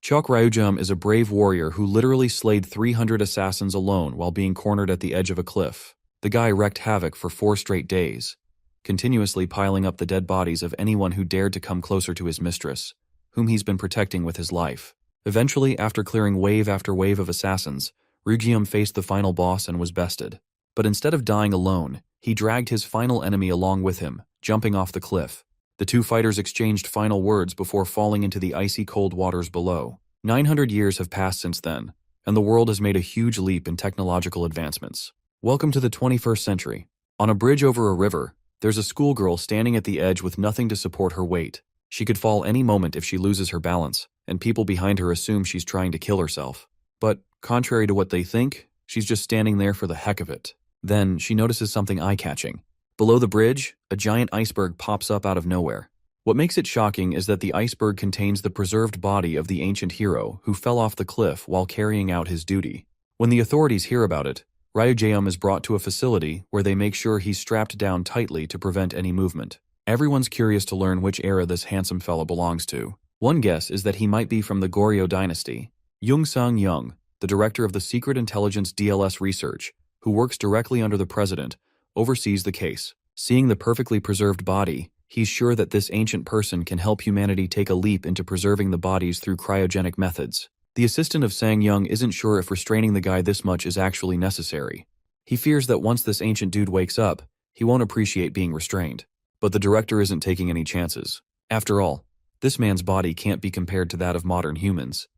Chok Ryujum is a brave warrior who literally slayed 300 assassins alone while being cornered at the edge of a cliff. The guy wreaked havoc for 4 straight days, continuously piling up the dead bodies of anyone who dared to come closer to his mistress, whom he's been protecting with his life. Eventually, after clearing wave after wave of assassins, Ryujum faced the final boss and was bested. But instead of dying alone, he dragged his final enemy along with him, jumping off the cliff. The two fighters exchanged final words before falling into the icy cold waters below. 900 years have passed since then, and the world has made a huge leap in technological advancements. Welcome to the 21st century. On a bridge over a river, there's a schoolgirl standing at the edge with nothing to support her weight. She could fall any moment if she loses her balance, and people behind her assume she's trying to kill herself. But, contrary to what they think, she's just standing there for the heck of it. Then, she notices something eye-catching. Below the bridge, a giant iceberg pops up out of nowhere. What makes it shocking is that the iceberg contains the preserved body of the ancient hero who fell off the cliff while carrying out his duty. When the authorities hear about it, Ryujum is brought to a facility where they make sure he's strapped down tightly to prevent any movement. Everyone's curious to learn which era this handsome fella belongs to. One guess is that he might be from the Goryeo dynasty. Jung Sung-young, the director of the Secret Intelligence DLS Research, who works directly under the president, oversees the case. Seeing the perfectly preserved body, he's sure that this ancient person can help humanity take a leap into preserving the bodies through cryogenic methods. The assistant of Sang-young isn't sure if restraining the guy this much is actually necessary. He fears that once this ancient dude wakes up, he won't appreciate being restrained. But the director isn't taking any chances. After all, this man's body can't be compared to that of modern humans.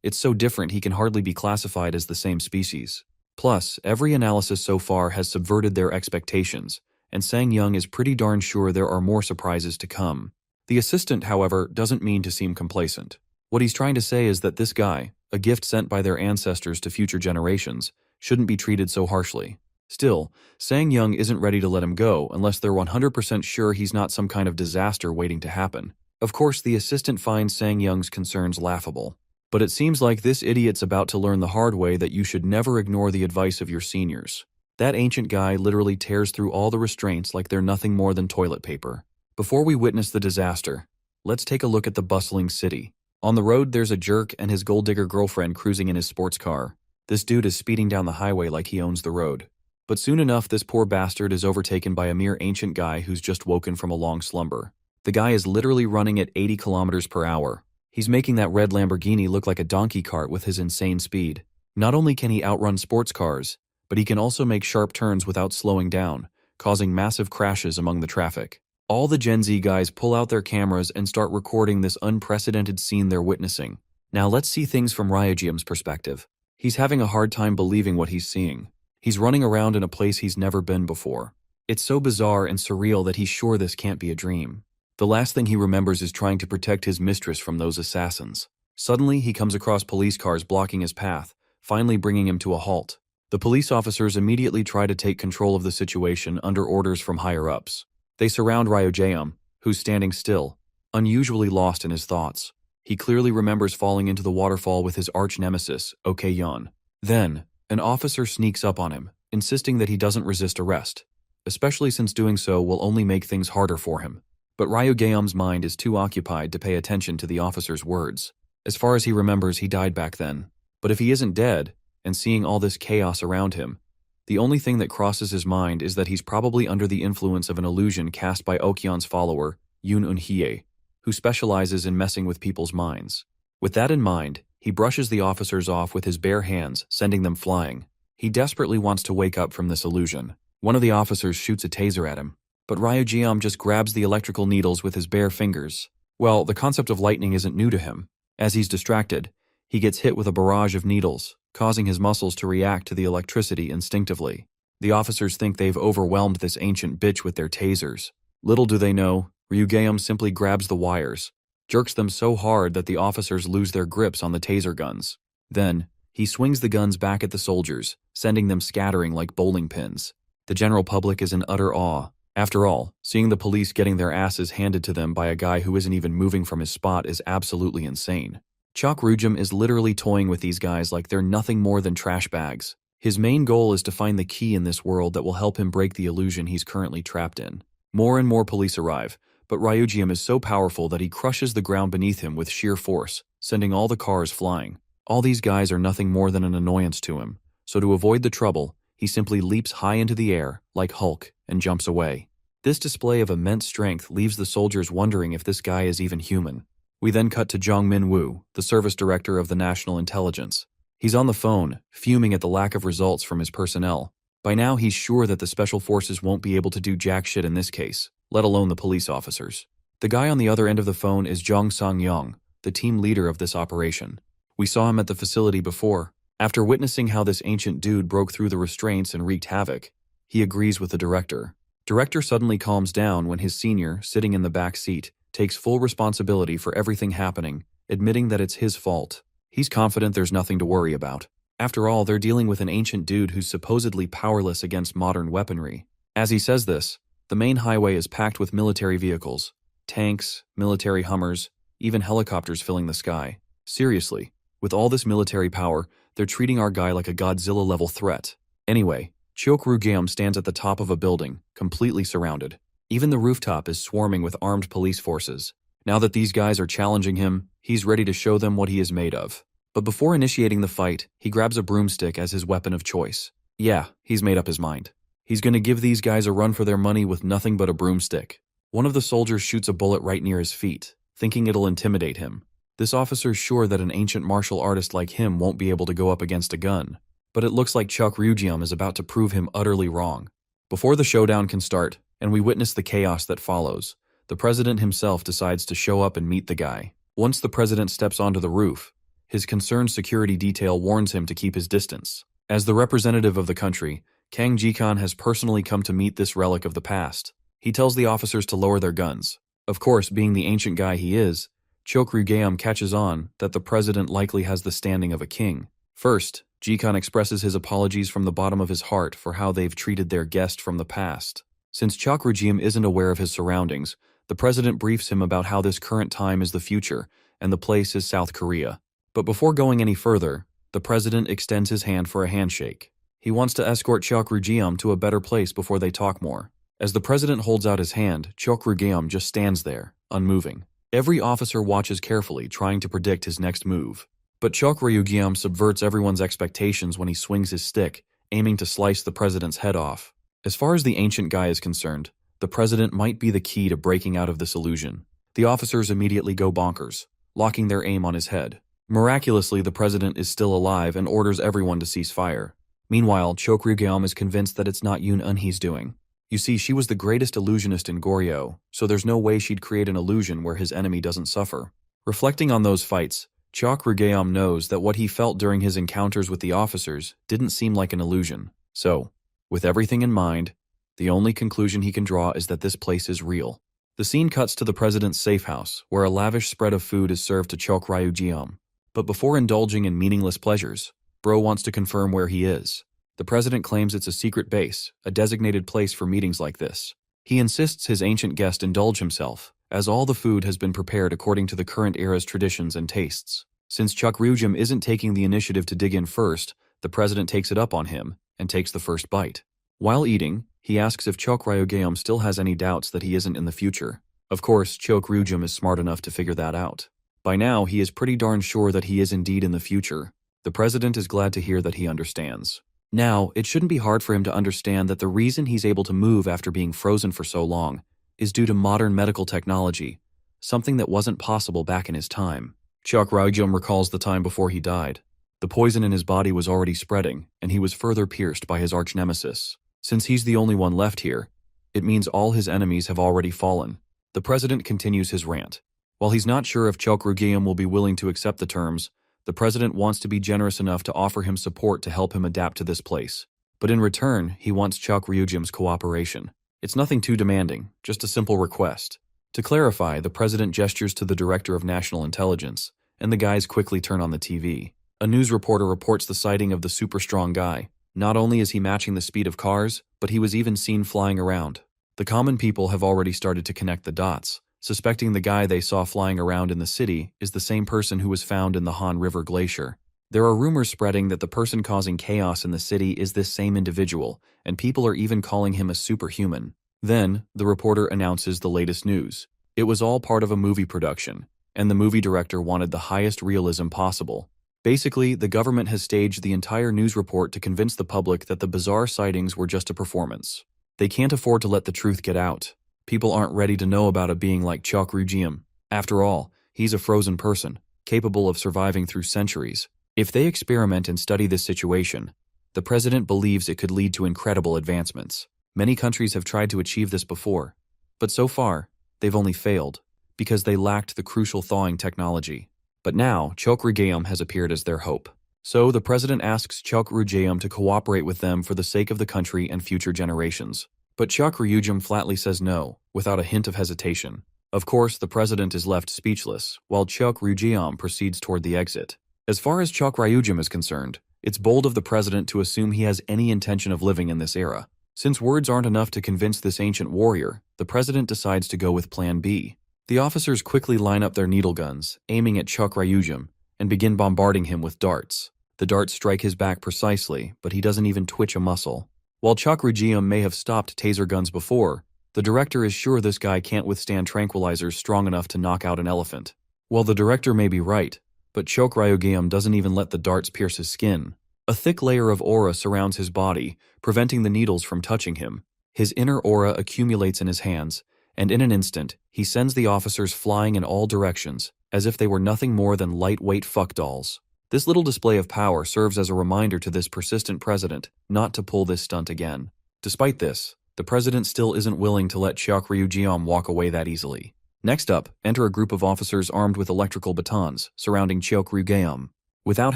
It's so different he can hardly be classified as the same species. Plus, every analysis so far has subverted their expectations, and Sang-young is pretty darn sure there are more surprises to come. The assistant, however, doesn't mean to seem complacent. What he's trying to say is that this guy, a gift sent by their ancestors to future generations, shouldn't be treated so harshly. Still, Sang-young isn't ready to let him go unless they're 100% sure he's not some kind of disaster waiting to happen. Of course, the assistant finds Sang-young's concerns laughable. But it seems like this idiot's about to learn the hard way that you should never ignore the advice of your seniors. That ancient guy literally tears through all the restraints like they're nothing more than toilet paper. Before we witness the disaster, let's take a look at the bustling city. On the road, there's a jerk and his gold-digger girlfriend cruising in his sports car. This dude is speeding down the highway like he owns the road. But soon enough, this poor bastard is overtaken by a mere ancient guy who's just woken from a long slumber. The guy is literally running at 80 kilometers per hour. He's making that red Lamborghini look like a donkey cart with his insane speed. Not only can he outrun sports cars, but he can also make sharp turns without slowing down, causing massive crashes among the traffic. All the Gen Z guys pull out their cameras and start recording this unprecedented scene they're witnessing. Now let's see things from Ryujum's perspective. He's having a hard time believing what he's seeing. He's running around in a place he's never been before. It's so bizarre and surreal that he's sure this can't be a dream. The last thing he remembers is trying to protect his mistress from those assassins. Suddenly, he comes across police cars blocking his path, finally bringing him to a halt. The police officers immediately try to take control of the situation under orders from higher-ups. They surround Ryujum, who's standing still, unusually lost in his thoughts. He clearly remembers falling into the waterfall with his arch-nemesis, Ok-yeon. Then, an officer sneaks up on him, insisting that he doesn't resist arrest, especially since doing so will only make things harder for him. But Ryujum's mind is too occupied to pay attention to the officer's words. As far as he remembers, he died back then. But if he isn't dead, and seeing all this chaos around him, the only thing that crosses his mind is that he's probably under the influence of an illusion cast by Okyeon's follower, Yoon Eun-hye, who specializes in messing with people's minds. With that in mind, he brushes the officers off with his bare hands, sending them flying. He desperately wants to wake up from this illusion. One of the officers shoots a taser at him, but Ryujum just grabs the electrical needles with his bare fingers. Well, the concept of lightning isn't new to him. As he's distracted, he gets hit with a barrage of needles, causing his muscles to react to the electricity instinctively. The officers think they've overwhelmed this ancient bitch with their tasers. Little do they know, Ryujum simply grabs the wires, jerks them so hard that the officers lose their grips on the taser guns. Then, he swings the guns back at the soldiers, sending them scattering like bowling pins. The general public is in utter awe. After all, seeing the police getting their asses handed to them by a guy who isn't even moving from his spot is absolutely insane. Chok Ryujum is literally toying with these guys like they're nothing more than trash bags. His main goal is to find the key in this world that will help him break the illusion he's currently trapped in. More and more police arrive, but Ryujium is so powerful that he crushes the ground beneath him with sheer force, sending all the cars flying. All these guys are nothing more than an annoyance to him, so to avoid the trouble, he simply leaps high into the air, like Hulk, and jumps away. This display of immense strength leaves the soldiers wondering if this guy is even human. We then cut to Jong Min-woo, the service director of the National Intelligence. He's on the phone, fuming at the lack of results from his personnel. By now he's sure that the special forces won't be able to do jack shit in this case, let alone the police officers. The guy on the other end of the phone is Jong Sang-yong, the team leader of this operation. We saw him at the facility before. After witnessing how this ancient dude broke through the restraints and wreaked havoc, he agrees with the director. Director suddenly calms down when his senior, sitting in the back seat, takes full responsibility for everything happening, admitting that it's his fault. He's confident there's nothing to worry about. After all, they're dealing with an ancient dude who's supposedly powerless against modern weaponry. As he says this, the main highway is packed with military vehicles, tanks, military Hummers, even helicopters filling the sky. Seriously, with all this military power, they're treating our guy like a Godzilla-level threat. Anyway, Ryujium stands at the top of a building, completely surrounded. Even the rooftop is swarming with armed police forces. Now that these guys are challenging him, he's ready to show them what he is made of. But before initiating the fight, he grabs a broomstick as his weapon of choice. Yeah, he's made up his mind. He's gonna give these guys a run for their money with nothing but a broomstick. One of the soldiers shoots a bullet right near his feet, thinking it'll intimidate him. This officer's sure that an ancient martial artist like him won't be able to go up against a gun. But it looks like Ryujium is about to prove him utterly wrong. Before the showdown can start, and we witness the chaos that follows, the president himself decides to show up and meet the guy. Once the president steps onto the roof, his concerned security detail warns him to keep his distance. As the representative of the country, Kang Ji-kan has personally come to meet this relic of the past. He tells the officers to lower their guns. Of course, being the ancient guy he is, Ryujium catches on that the president likely has the standing of a king. First, Ji-kan expresses his apologies from the bottom of his heart for how they've treated their guest from the past. Since Ryujium isn't aware of his surroundings, the president briefs him about how this current time is the future, and the place is South Korea. But before going any further, the president extends his hand for a handshake. He wants to escort Ryujium to a better place before they talk more. As the president holds out his hand, Ryujium just stands there, unmoving. Every officer watches carefully, trying to predict his next move. But Ryujium subverts everyone's expectations when he swings his stick, aiming to slice the president's head off. As far as the ancient guy is concerned, the president might be the key to breaking out of this illusion. The officers immediately go bonkers, locking their aim on his head. Miraculously, the president is still alive and orders everyone to cease fire. Meanwhile, Ryujium is convinced that it's not Yoon Eun-hee's doing. You see, she was the greatest illusionist in Goryeo, so there's no way she'd create an illusion where his enemy doesn't suffer. Reflecting on those fights, Ryujium knows that what he felt during his encounters with the officers didn't seem like an illusion. So, with everything in mind, the only conclusion he can draw is that this place is real. The scene cuts to the president's safe house, where a lavish spread of food is served to Ryujium. But before indulging in meaningless pleasures, Bro wants to confirm where he is. The president claims it's a secret base, a designated place for meetings like this. He insists his ancient guest indulge himself, as all the food has been prepared according to the current era's traditions and tastes. Since Ryujium isn't taking the initiative to dig in first, the president takes it up on him and takes the first bite. While eating, he asks if Ryujium still has any doubts that he isn't in the future. Of course, Ryujium is smart enough to figure that out. By now, he is pretty darn sure that he is indeed in the future. The president is glad to hear that he understands. Now, it shouldn't be hard for him to understand that the reason he's able to move after being frozen for so long is due to modern medical technology, something that wasn't possible back in his time. Ryujium recalls the time before he died. The poison in his body was already spreading, and he was further pierced by his arch-nemesis. Since he's the only one left here, it means all his enemies have already fallen. The president continues his rant. While he's not sure if Ryujium will be willing to accept the terms, the president wants to be generous enough to offer him support to help him adapt to this place. But in return, he wants Ryujium's cooperation. It's nothing too demanding, just a simple request. To clarify, the president gestures to the director of national intelligence, and the guys quickly turn on the TV. A news reporter reports the sighting of the super strong guy. Not only is he matching the speed of cars, but he was even seen flying around. The common people have already started to connect the dots, suspecting the guy they saw flying around in the city is the same person who was found in the Han River Glacier. There are rumors spreading that the person causing chaos in the city is this same individual, and people are even calling him a superhuman. Then, the reporter announces the latest news. It was all part of a movie production, and the movie director wanted the highest realism possible. Basically, the government has staged the entire news report to convince the public that the bizarre sightings were just a performance. They can't afford to let the truth get out. People aren't ready to know about a being like Chok Rujiam. After all, he's a frozen person, capable of surviving through centuries. If they experiment and study this situation, the president believes it could lead to incredible advancements. Many countries have tried to achieve this before, but so far, they've only failed, because they lacked the crucial thawing technology. But now, Chok Rujiam has appeared as their hope. So the president asks Chok Rujiam to cooperate with them for the sake of the country and future generations. But Chok Rujiam flatly says no, without a hint of hesitation. Of course, the president is left speechless, while Chok Rujiam proceeds toward the exit. As far as Chok Rujiam is concerned, it's bold of the president to assume he has any intention of living in this era. Since words aren't enough to convince this ancient warrior, the president decides to go with Plan B. The officers quickly line up their needle guns, aiming at Chok Rujiam, and begin bombarding him with darts. The darts strike his back precisely, but he doesn't even twitch a muscle. While Chok Rujiam may have stopped taser guns before, the director is sure this guy can't withstand tranquilizers strong enough to knock out an elephant. Well, the director may be right, but Chok Rujiam doesn't even let the darts pierce his skin. A thick layer of aura surrounds his body, preventing the needles from touching him. His inner aura accumulates in his hands, and in an instant, he sends the officers flying in all directions, as if they were nothing more than lightweight fuck dolls. This little display of power serves as a reminder to this persistent president not to pull this stunt again. Despite this, the president still isn't willing to let Chok Rujiam walk away that easily. Next up, enter a group of officers armed with electrical batons, surrounding Chok Rujiam. Without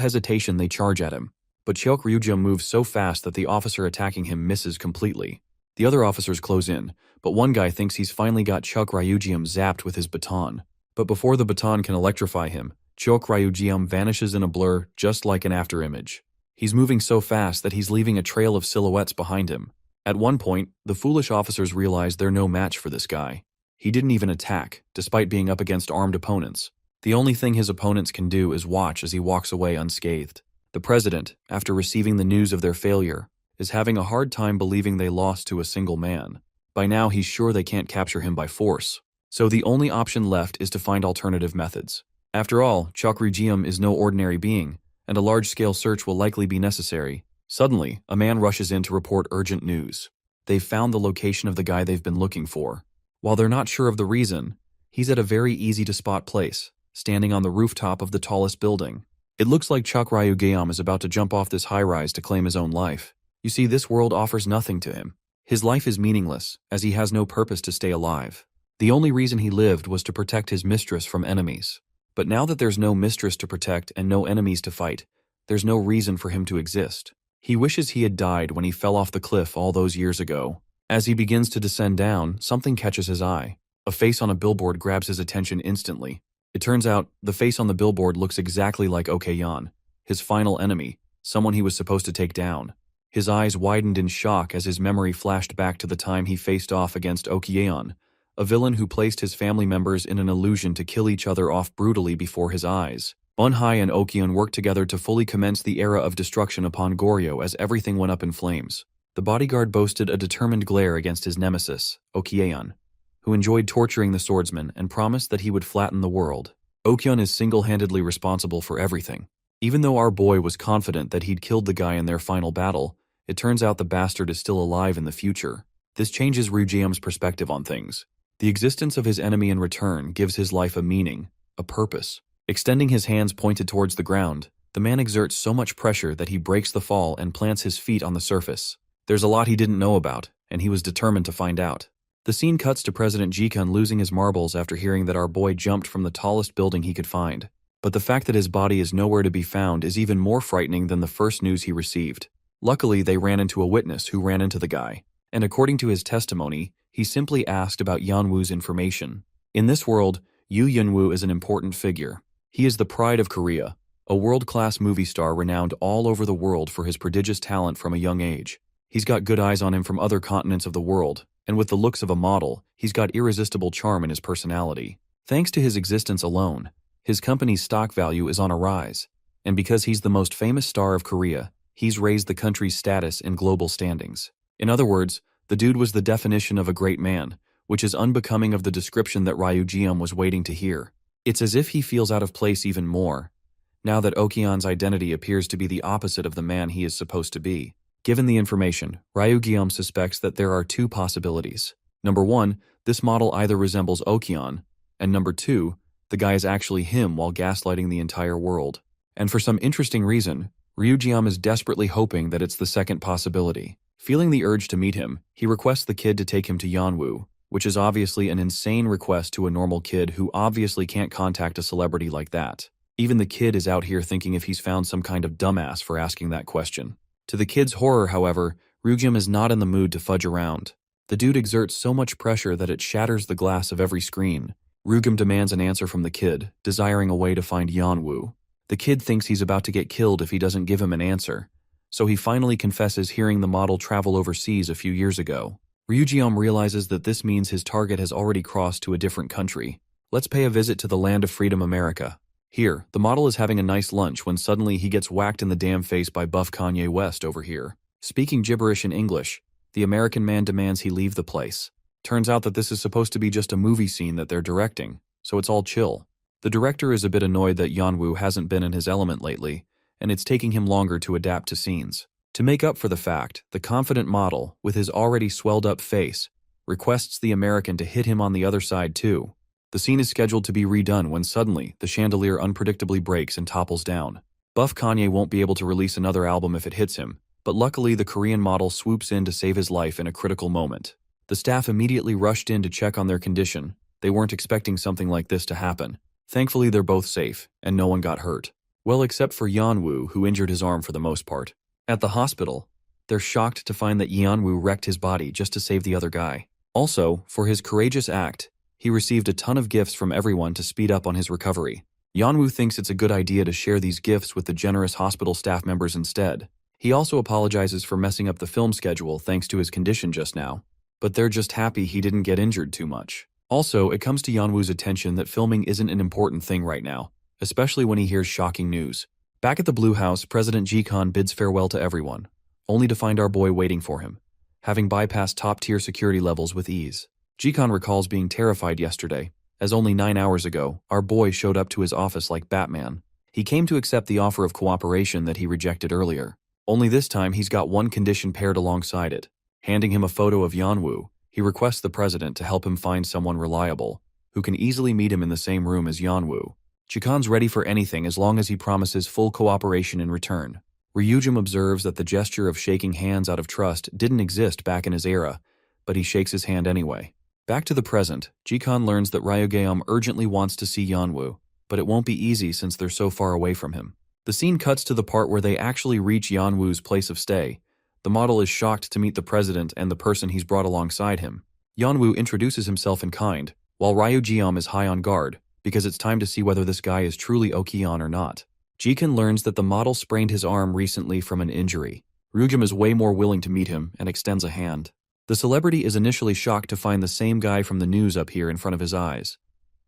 hesitation, they charge at him. But Chok Rujiam moves so fast that the officer attacking him misses completely. The other officers close in, but one guy thinks he's finally got Chok Rujiam zapped with his baton. But before the baton can electrify him, Chok Rujiam vanishes in a blur just like an afterimage. He's moving so fast that he's leaving a trail of silhouettes behind him. At one point, the foolish officers realize they're no match for this guy. He didn't even attack, despite being up against armed opponents. The only thing his opponents can do is watch as he walks away unscathed. The president, after receiving the news of their failure, is having a hard time believing they lost to a single man. By now, he's sure they can't capture him by force. So the only option left is to find alternative methods. After all, Chok Rujiam is no ordinary being, and a large-scale search will likely be necessary. Suddenly, a man rushes in to report urgent news. They've found the location of the guy they've been looking for. While they're not sure of the reason, he's at a very easy-to-spot place, standing on the rooftop of the tallest building. It looks like Chok Rujiam is about to jump off this high-rise to claim his own life. You see, this world offers nothing to him. His life is meaningless, as he has no purpose to stay alive. The only reason he lived was to protect his mistress from enemies. But now that there's no mistress to protect and no enemies to fight, there's no reason for him to exist. He wishes he had died when he fell off the cliff all those years ago. As he begins to descend down, something catches his eye. A face on a billboard grabs his attention instantly. It turns out, the face on the billboard looks exactly like Okyeon, his final enemy, someone he was supposed to take down. His eyes widened in shock as his memory flashed back to the time he faced off against Okyeon, a villain who placed his family members in an illusion to kill each other off brutally before his eyes. Manhwa and Okyeon worked together to fully commence the era of destruction upon Goryeo as everything went up in flames. The bodyguard boasted a determined glare against his nemesis, Okyeon, who enjoyed torturing the swordsman and promised that he would flatten the world. Okyeon is single-handedly responsible for everything. Even though our boy was confident that he'd killed the guy in their final battle, it turns out the bastard is still alive in the future. This changes Rujiam's perspective on things. The existence of his enemy in return gives his life a meaning, a purpose. Extending his hands pointed towards the ground, the man exerts so much pressure that he breaks the fall and plants his feet on the surface. There's a lot he didn't know about, and he was determined to find out. The scene cuts to President Jikun losing his marbles after hearing that our boy jumped from the tallest building he could find. But the fact that his body is nowhere to be found is even more frightening than the first news he received. Luckily, they ran into a witness who ran into the guy, and according to his testimony, he simply asked about Yeonwoo's information. In this world, Yoo Yeonwoo is an important figure. He is the pride of Korea, a world-class movie star renowned all over the world for his prodigious talent from a young age. He's got good eyes on him from other continents of the world, and with the looks of a model, he's got irresistible charm in his personality. Thanks to his existence alone, his company's stock value is on a rise, and because he's the most famous star of Korea, he's raised the country's status in global standings. In other words, the dude was the definition of a great man, which is unbecoming of the description that Ryujium was waiting to hear. It's as if he feels out of place even more, now that Okion's identity appears to be the opposite of the man he is supposed to be. Given the information, Ryujium suspects that there are two possibilities. Number one, this model either resembles Okion, and number two, the guy is actually him while gaslighting the entire world. And for some interesting reason, Ryujium is desperately hoping that it's the second possibility. Feeling the urge to meet him, he requests the kid to take him to Yanwu, which is obviously an insane request to a normal kid who obviously can't contact a celebrity like that. Even the kid is out here thinking if he's found some kind of dumbass for asking that question. To the kid's horror, however, Ryujium is not in the mood to fudge around. The dude exerts so much pressure that it shatters the glass of every screen. Ryujium demands an answer from the kid, desiring a way to find Yanwu. The kid thinks he's about to get killed if he doesn't give him an answer, so he finally confesses hearing the model travel overseas a few years ago. Ryujium realizes that this means his target has already crossed to a different country. Let's pay a visit to the land of freedom, America. Here, the model is having a nice lunch when suddenly he gets whacked in the damn face by buff Kanye West over here. Speaking gibberish in English, the American man demands he leave the place. Turns out that this is supposed to be just a movie scene that they're directing, so it's all chill. The director is a bit annoyed that Yanwu hasn't been in his element lately, and it's taking him longer to adapt to scenes. To make up for the fact, the confident model, with his already swelled-up face, requests the American to hit him on the other side too. The scene is scheduled to be redone when suddenly the chandelier unpredictably breaks and topples down. Buff Kanye won't be able to release another album if it hits him, but luckily the Korean model swoops in to save his life in a critical moment. The staff immediately rushed in to check on their condition. They weren't expecting something like this to happen. Thankfully, they're both safe, and no one got hurt. Well, except for Yanwu, who injured his arm for the most part. At the hospital, they're shocked to find that Yanwu wrecked his body just to save the other guy. Also, for his courageous act, he received a ton of gifts from everyone to speed up on his recovery. Yanwu thinks it's a good idea to share these gifts with the generous hospital staff members instead. He also apologizes for messing up the film schedule thanks to his condition just now, but they're just happy he didn't get injured too much. Also, it comes to Yanwu's attention that filming isn't an important thing right now, especially when he hears shocking news. Back at the Blue House, President Jikon bids farewell to everyone, only to find our boy waiting for him, having bypassed top-tier security levels with ease. Jikon recalls being terrified yesterday, as only 9 hours ago, our boy showed up to his office like Batman. He came to accept the offer of cooperation that he rejected earlier. Only this time he's got one condition paired alongside it. Handing him a photo of Yanwu, he requests the president to help him find someone reliable, who can easily meet him in the same room as Yanwu. Jikon's ready for anything as long as he promises full cooperation in return. Ryujin observes that the gesture of shaking hands out of trust didn't exist back in his era, but he shakes his hand anyway. Back to the present, Jikon learns that Ryugeum urgently wants to see Yanwu, but it won't be easy since they're so far away from him. The scene cuts to the part where they actually reach Yanwu's place of stay. The model is shocked to meet the president and the person he's brought alongside him. Yanwu introduces himself in kind, while Ryugeum is high on guard, because it's time to see whether this guy is truly Okion or not. Jikon learns that the model sprained his arm recently from an injury. Ryujin is way more willing to meet him and extends a hand. The celebrity is initially shocked to find the same guy from the news up here in front of his eyes.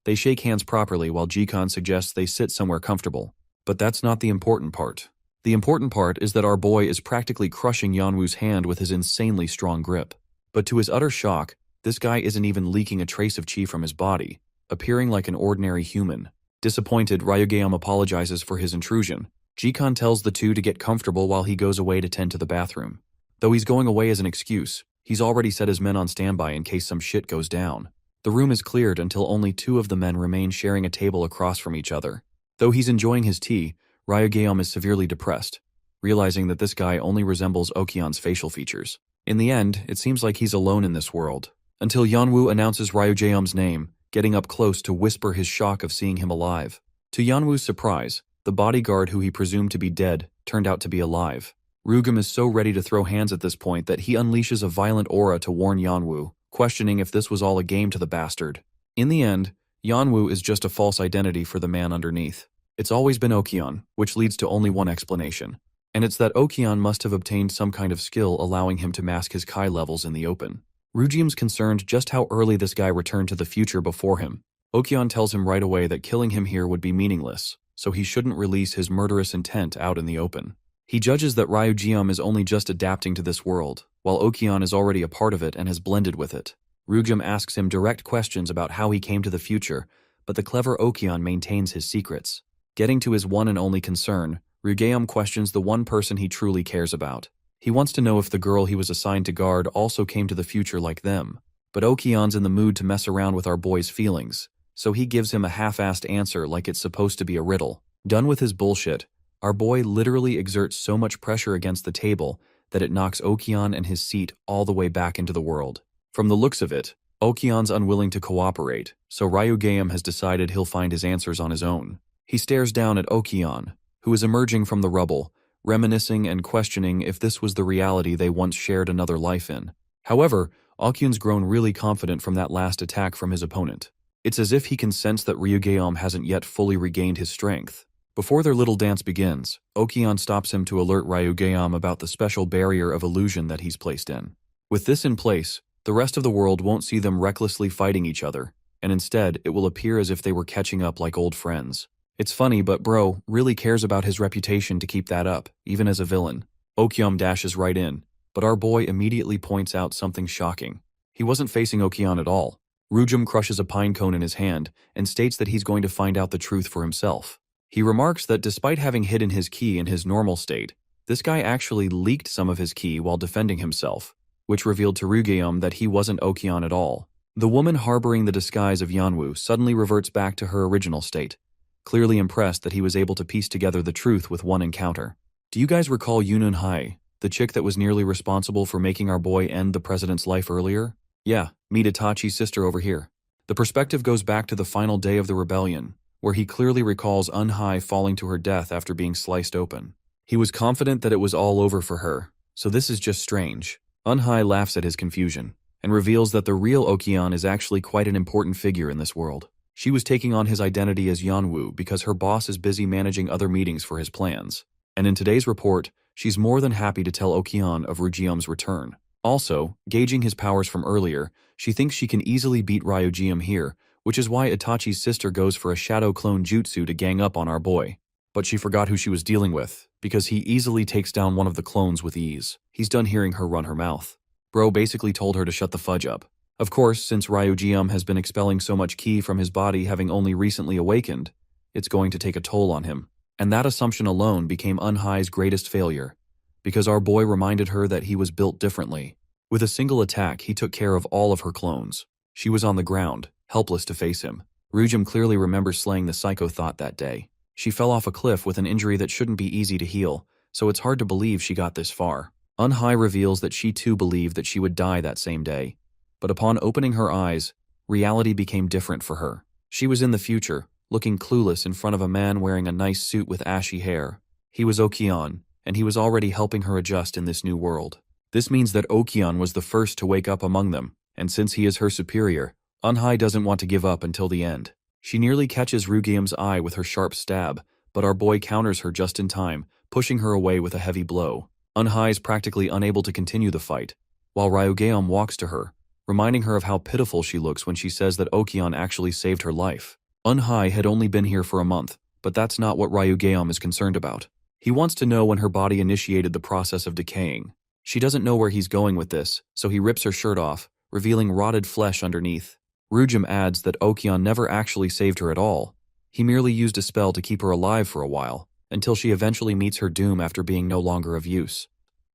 They shake hands properly while Jikon suggests they sit somewhere comfortable. But that's not the important part. The important part is that our boy is practically crushing Yanwu's hand with his insanely strong grip. But to his utter shock, this guy isn't even leaking a trace of chi from his body, appearing like an ordinary human. Disappointed, Ryugeum apologizes for his intrusion. Jikon tells the two to get comfortable while he goes away to tend to the bathroom. Though he's going away as an excuse, he's already set his men on standby in case some shit goes down. The room is cleared until only 2 of the men remain sharing a table across from each other. Though he's enjoying his tea, Ryugeum is severely depressed, realizing that this guy only resembles Okion's facial features. In the end, it seems like he's alone in this world, until Yanwu announces Ryugeum's name, getting up close to whisper his shock of seeing him alive. To Yanwu's surprise, the bodyguard who he presumed to be dead turned out to be alive. Ryugum is so ready to throw hands at this point that he unleashes a violent aura to warn Yanwu, questioning if this was all a game to the bastard. In the end, Yanwu is just a false identity for the man underneath. It's always been Okion, which leads to only one explanation. And it's that Okion must have obtained some kind of skill allowing him to mask his Kai levels in the open. Ryujium's concerned just how early this guy returned to the future before him. Okion tells him right away that killing him here would be meaningless, so he shouldn't release his murderous intent out in the open. He judges that Ryujium is only just adapting to this world, while Okion is already a part of it and has blended with it. Ryujum asks him direct questions about how he came to the future, but the clever Okion maintains his secrets. Getting to his one and only concern, Ryugeum questions the one person he truly cares about. He wants to know if the girl he was assigned to guard also came to the future like them. But Okion's in the mood to mess around with our boy's feelings, so he gives him a half-assed answer like it's supposed to be a riddle. Done with his bullshit, our boy literally exerts so much pressure against the table that it knocks Okion and his seat all the way back into the world. From the looks of it, Okion's unwilling to cooperate, so Ryugeum has decided he'll find his answers on his own. He stares down at Okion, who is emerging from the rubble, reminiscing and questioning if this was the reality they once shared another life in. However, Okion's grown really confident from that last attack from his opponent. It's as if he can sense that Ryugeum hasn't yet fully regained his strength. Before their little dance begins, Okion stops him to alert Ryugeum about the special barrier of illusion that he's placed in. With this in place, the rest of the world won't see them recklessly fighting each other, and instead it will appear as if they were catching up like old friends. It's funny, but bro really cares about his reputation to keep that up, even as a villain. Okion dashes right in, but our boy immediately points out something shocking. He wasn't facing Okion at all. Ryujum crushes a pine cone in his hand and states that he's going to find out the truth for himself. He remarks that despite having hidden his ki in his normal state, this guy actually leaked some of his ki while defending himself, which revealed to Ryugeum that he wasn't Okion at all. The woman harboring the disguise of Yanwu suddenly reverts back to her original state, clearly impressed that he was able to piece together the truth with one encounter. Do you guys recall Yunun Hai, the chick that was nearly responsible for making our boy end the president's life earlier? Yeah, meet Itachi's sister over here. The perspective goes back to the final day of the rebellion, where he clearly recalls Unhai falling to her death after being sliced open. He was confident that it was all over for her, so this is just strange. Unhai laughs at his confusion, and reveals that the real Okion is actually quite an important figure in this world. She was taking on his identity as Yanwu because her boss is busy managing other meetings for his plans, and in today's report, she's more than happy to tell Okion of Ryugeum's return. Also, gauging his powers from earlier, she thinks she can easily beat Ryugeum here, which is why Itachi's sister goes for a shadow clone jutsu to gang up on our boy. But she forgot who she was dealing with, because he easily takes down one of the clones with ease. He's done hearing her run her mouth. Bro basically told her to shut the fudge up. Of course, since Ryugeum has been expelling so much ki from his body having only recently awakened, it's going to take a toll on him. And that assumption alone became Unhai's greatest failure, because our boy reminded her that he was built differently. With a single attack, he took care of all of her clones. She was on the ground, helpless to face him. Ryujum clearly remembers slaying the Psycho Thought that day. She fell off a cliff with an injury that shouldn't be easy to heal, so it's hard to believe she got this far. Unhai reveals that she too believed that she would die that same day. But upon opening her eyes, reality became different for her. She was in the future, looking clueless in front of a man wearing a nice suit with ashy hair. He was Okion, and he was already helping her adjust in this new world. This means that Okion was the first to wake up among them, and since he is her superior, Unhai doesn't want to give up until the end. She nearly catches Ryugeum's eye with her sharp stab, but our boy counters her just in time, pushing her away with a heavy blow. Unhai is practically unable to continue the fight, while Ryugeum walks to her, reminding her of how pitiful she looks when she says that Okion actually saved her life. Unhai had only been here for a month, but that's not what Ryugeum is concerned about. He wants to know when her body initiated the process of decaying. She doesn't know where he's going with this, so he rips her shirt off, revealing rotted flesh underneath. Ryujum adds that Okion never actually saved her at all. He merely used a spell to keep her alive for a while, until she eventually meets her doom after being no longer of use.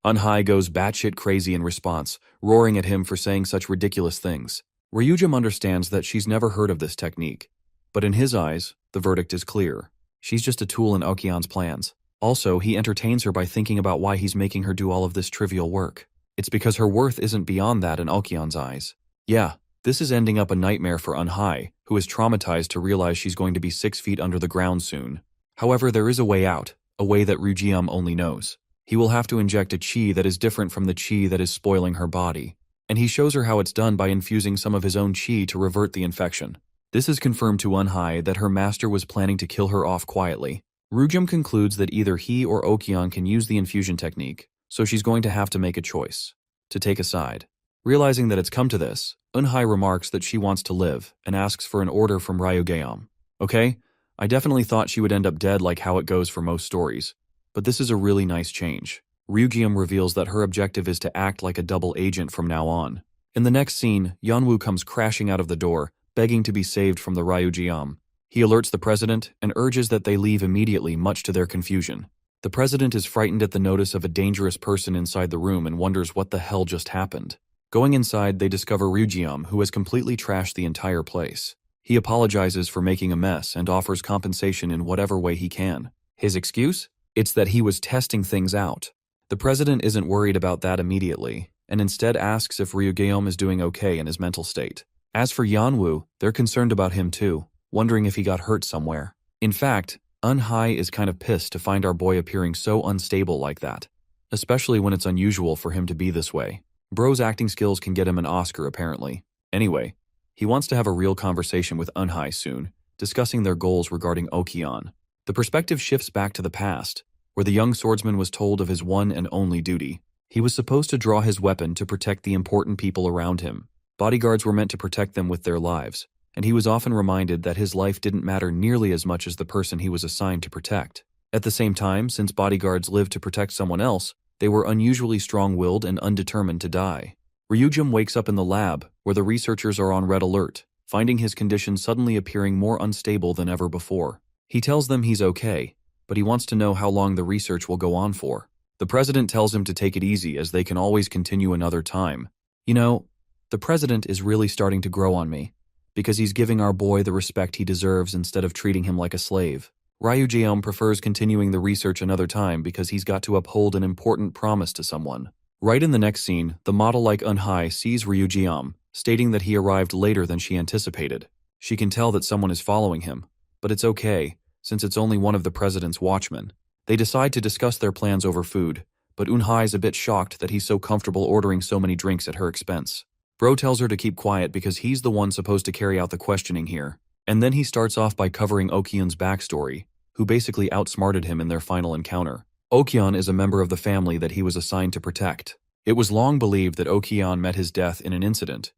Unhai goes batshit crazy in response, roaring at him for saying such ridiculous things. Ryujum understands that she's never heard of this technique, but in his eyes, the verdict is clear. She's just a tool in Okion's plans. Also, he entertains her by thinking about why he's making her do all of this trivial work. It's because her worth isn't beyond that in Okion's eyes. Yeah, this is ending up a nightmare for Unhai, who is traumatized to realize she's going to be 6 feet under the ground soon. However, there is a way out, a way that Ryugeum only knows. He will have to inject a chi that is different from the chi that is spoiling her body, and he shows her how it's done by infusing some of his own chi to revert the infection. This is confirmed to Unhai that her master was planning to kill her off quietly. Ryujum concludes that either he or Okion can use the infusion technique, so she's going to have to make a choice, to take a side. Realizing that it's come to this, Unhai remarks that she wants to live and asks for an order from Ryugeum. Okay, I definitely thought she would end up dead like how it goes for most stories, but this is a really nice change. Ryugeum reveals that her objective is to act like a double agent from now on. In the next scene, Yeonwoo comes crashing out of the door, begging to be saved from the Ryujeom. He alerts the president and urges that they leave immediately, much to their confusion. The president is frightened at the notice of a dangerous person inside the room and wonders what the hell just happened. Going inside, they discover Ryujeom, who has completely trashed the entire place. He apologizes for making a mess and offers compensation in whatever way he can. His excuse? It's that he was testing things out. The president isn't worried about that immediately, and instead asks if Ryugeom is doing okay in his mental state. As for Yeonwoo, they're concerned about him too, wondering if he got hurt somewhere. In fact, Eun-hye is kind of pissed to find our boy appearing so unstable like that, especially when it's unusual for him to be this way. Bro's acting skills can get him an Oscar apparently. Anyway, he wants to have a real conversation with Eun-hye soon, discussing their goals regarding Okyeon. The perspective shifts back to the past, where the young swordsman was told of his one and only duty. He was supposed to draw his weapon to protect the important people around him. Bodyguards were meant to protect them with their lives, and he was often reminded that his life didn't matter nearly as much as the person he was assigned to protect. At the same time, since bodyguards lived to protect someone else, they were unusually strong-willed and undetermined to die. Ryujum wakes up in the lab, where the researchers are on red alert, finding his condition suddenly appearing more unstable than ever before. He tells them he's okay, but he wants to know how long the research will go on for. The president tells him to take it easy as they can always continue another time. You know, the president is really starting to grow on me, because he's giving our boy the respect he deserves instead of treating him like a slave. Ryujeom prefers continuing the research another time because he's got to uphold an important promise to someone. Right in the next scene, the model-like Eun-hye sees Ryujeom, stating that he arrived later than she anticipated. She can tell that someone is following him, but it's okay, since it's only one of the president's watchmen. They decide to discuss their plans over food, but Eun-hye is a bit shocked that he's so comfortable ordering so many drinks at her expense. Bro tells her to keep quiet because he's the one supposed to carry out the questioning here. And then he starts off by covering Okyeon's backstory, who basically outsmarted him in their final encounter. Okyeon is a member of the family that he was assigned to protect. It was long believed that Okyeon met his death in an incident,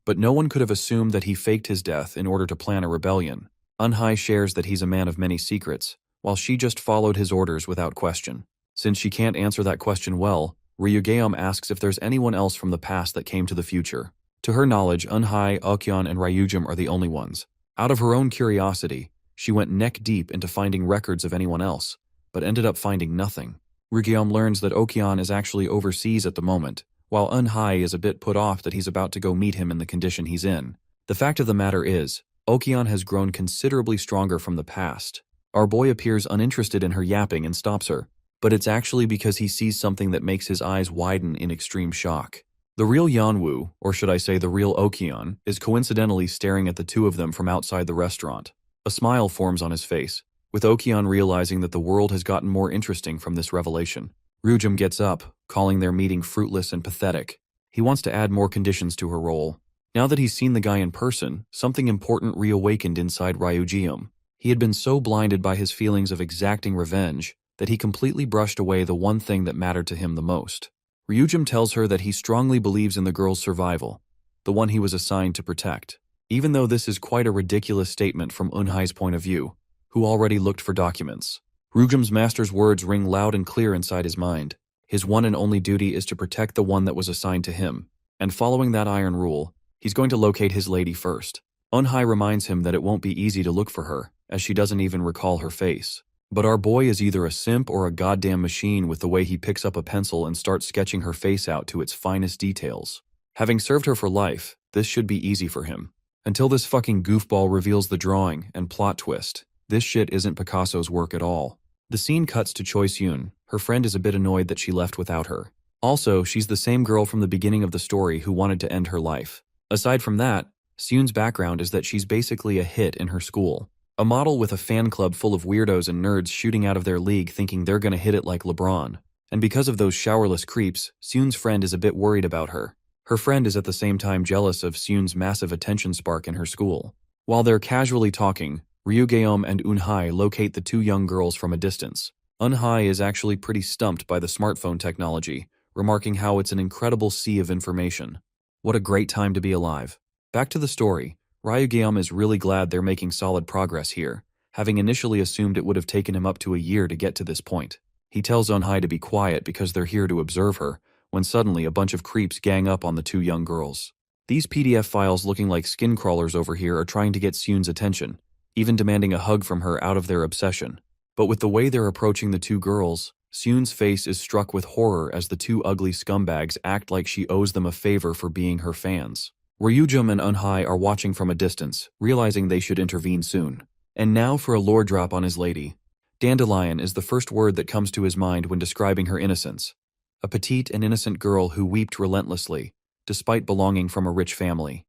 but no one could have assumed that he faked his death in order to plan a rebellion. Eun-hye shares that he's a man of many secrets, while she just followed his orders without question. Since she can't answer that question well, Ryugeom asks if there's anyone else from the past that came to the future. To her knowledge, Eun-hye, Okyeon, and Ryujum are the only ones. Out of her own curiosity, she went neck-deep into finding records of anyone else, but ended up finding nothing. Ryugeom learns that Okyeon is actually overseas at the moment, while Eun-hye is a bit put off that he's about to go meet him in the condition he's in. The fact of the matter is, Okyeon has grown considerably stronger from the past. Our boy appears uninterested in her yapping and stops her, but it's actually because he sees something that makes his eyes widen in extreme shock. The real Yeonwoo, or should I say the real Okyeon, is coincidentally staring at the two of them from outside the restaurant. A smile forms on his face, with Okyeon realizing that the world has gotten more interesting from this revelation. Ryujum gets up, calling their meeting fruitless and pathetic. He wants to add more conditions to her role. Now that he's seen the guy in person, something important reawakened inside Ryujeom. He had been so blinded by his feelings of exacting revenge that he completely brushed away the one thing that mattered to him the most. Ryujum tells her that he strongly believes in the girl's survival, the one he was assigned to protect. Even though this is quite a ridiculous statement from Eun-hye's point of view, who already looked for documents. Ryujum's master's words ring loud and clear inside his mind. His one and only duty is to protect the one that was assigned to him, and following that iron rule, he's going to locate his lady first. Eun-hye reminds him that it won't be easy to look for her, as she doesn't even recall her face. But our boy is either a simp or a goddamn machine with the way he picks up a pencil and starts sketching her face out to its finest details. Having served her for life, this should be easy for him. Until this fucking goofball reveals the drawing and plot twist, this shit isn't Picasso's work at all. The scene cuts to Choi Seun. Her friend is a bit annoyed that she left without her. Also, she's the same girl from the beginning of the story who wanted to end her life. Aside from that, Seun's background is that she's basically a hit in her school. A model with a fan club full of weirdos and nerds shooting out of their league thinking they're gonna hit it like LeBron. And because of those showerless creeps, Seun's friend is a bit worried about her. Her friend is at the same time jealous of Seun's massive attention spark in her school. While they're casually talking, Ryugeom and Eun-hye locate the two young girls from a distance. Eun-hye is actually pretty stumped by the smartphone technology, remarking how it's an incredible sea of information. What a great time to be alive. Back to the story. Ryugeom is really glad they're making solid progress here, having initially assumed it would have taken him up to a year to get to this point. He tells Eun-hye to be quiet because they're here to observe her, when suddenly a bunch of creeps gang up on the two young girls. These PDF files looking like skin crawlers over here are trying to get Seun's attention, even demanding a hug from her out of their obsession. But with the way they're approaching the two girls, Seun's face is struck with horror as the two ugly scumbags act like she owes them a favor for being her fans. Ryujum and Eunhye are watching from a distance, realizing they should intervene soon. And now for a lore drop on his lady. Dandelion is the first word that comes to his mind when describing her innocence. A petite and innocent girl who wept relentlessly, despite belonging from a rich family.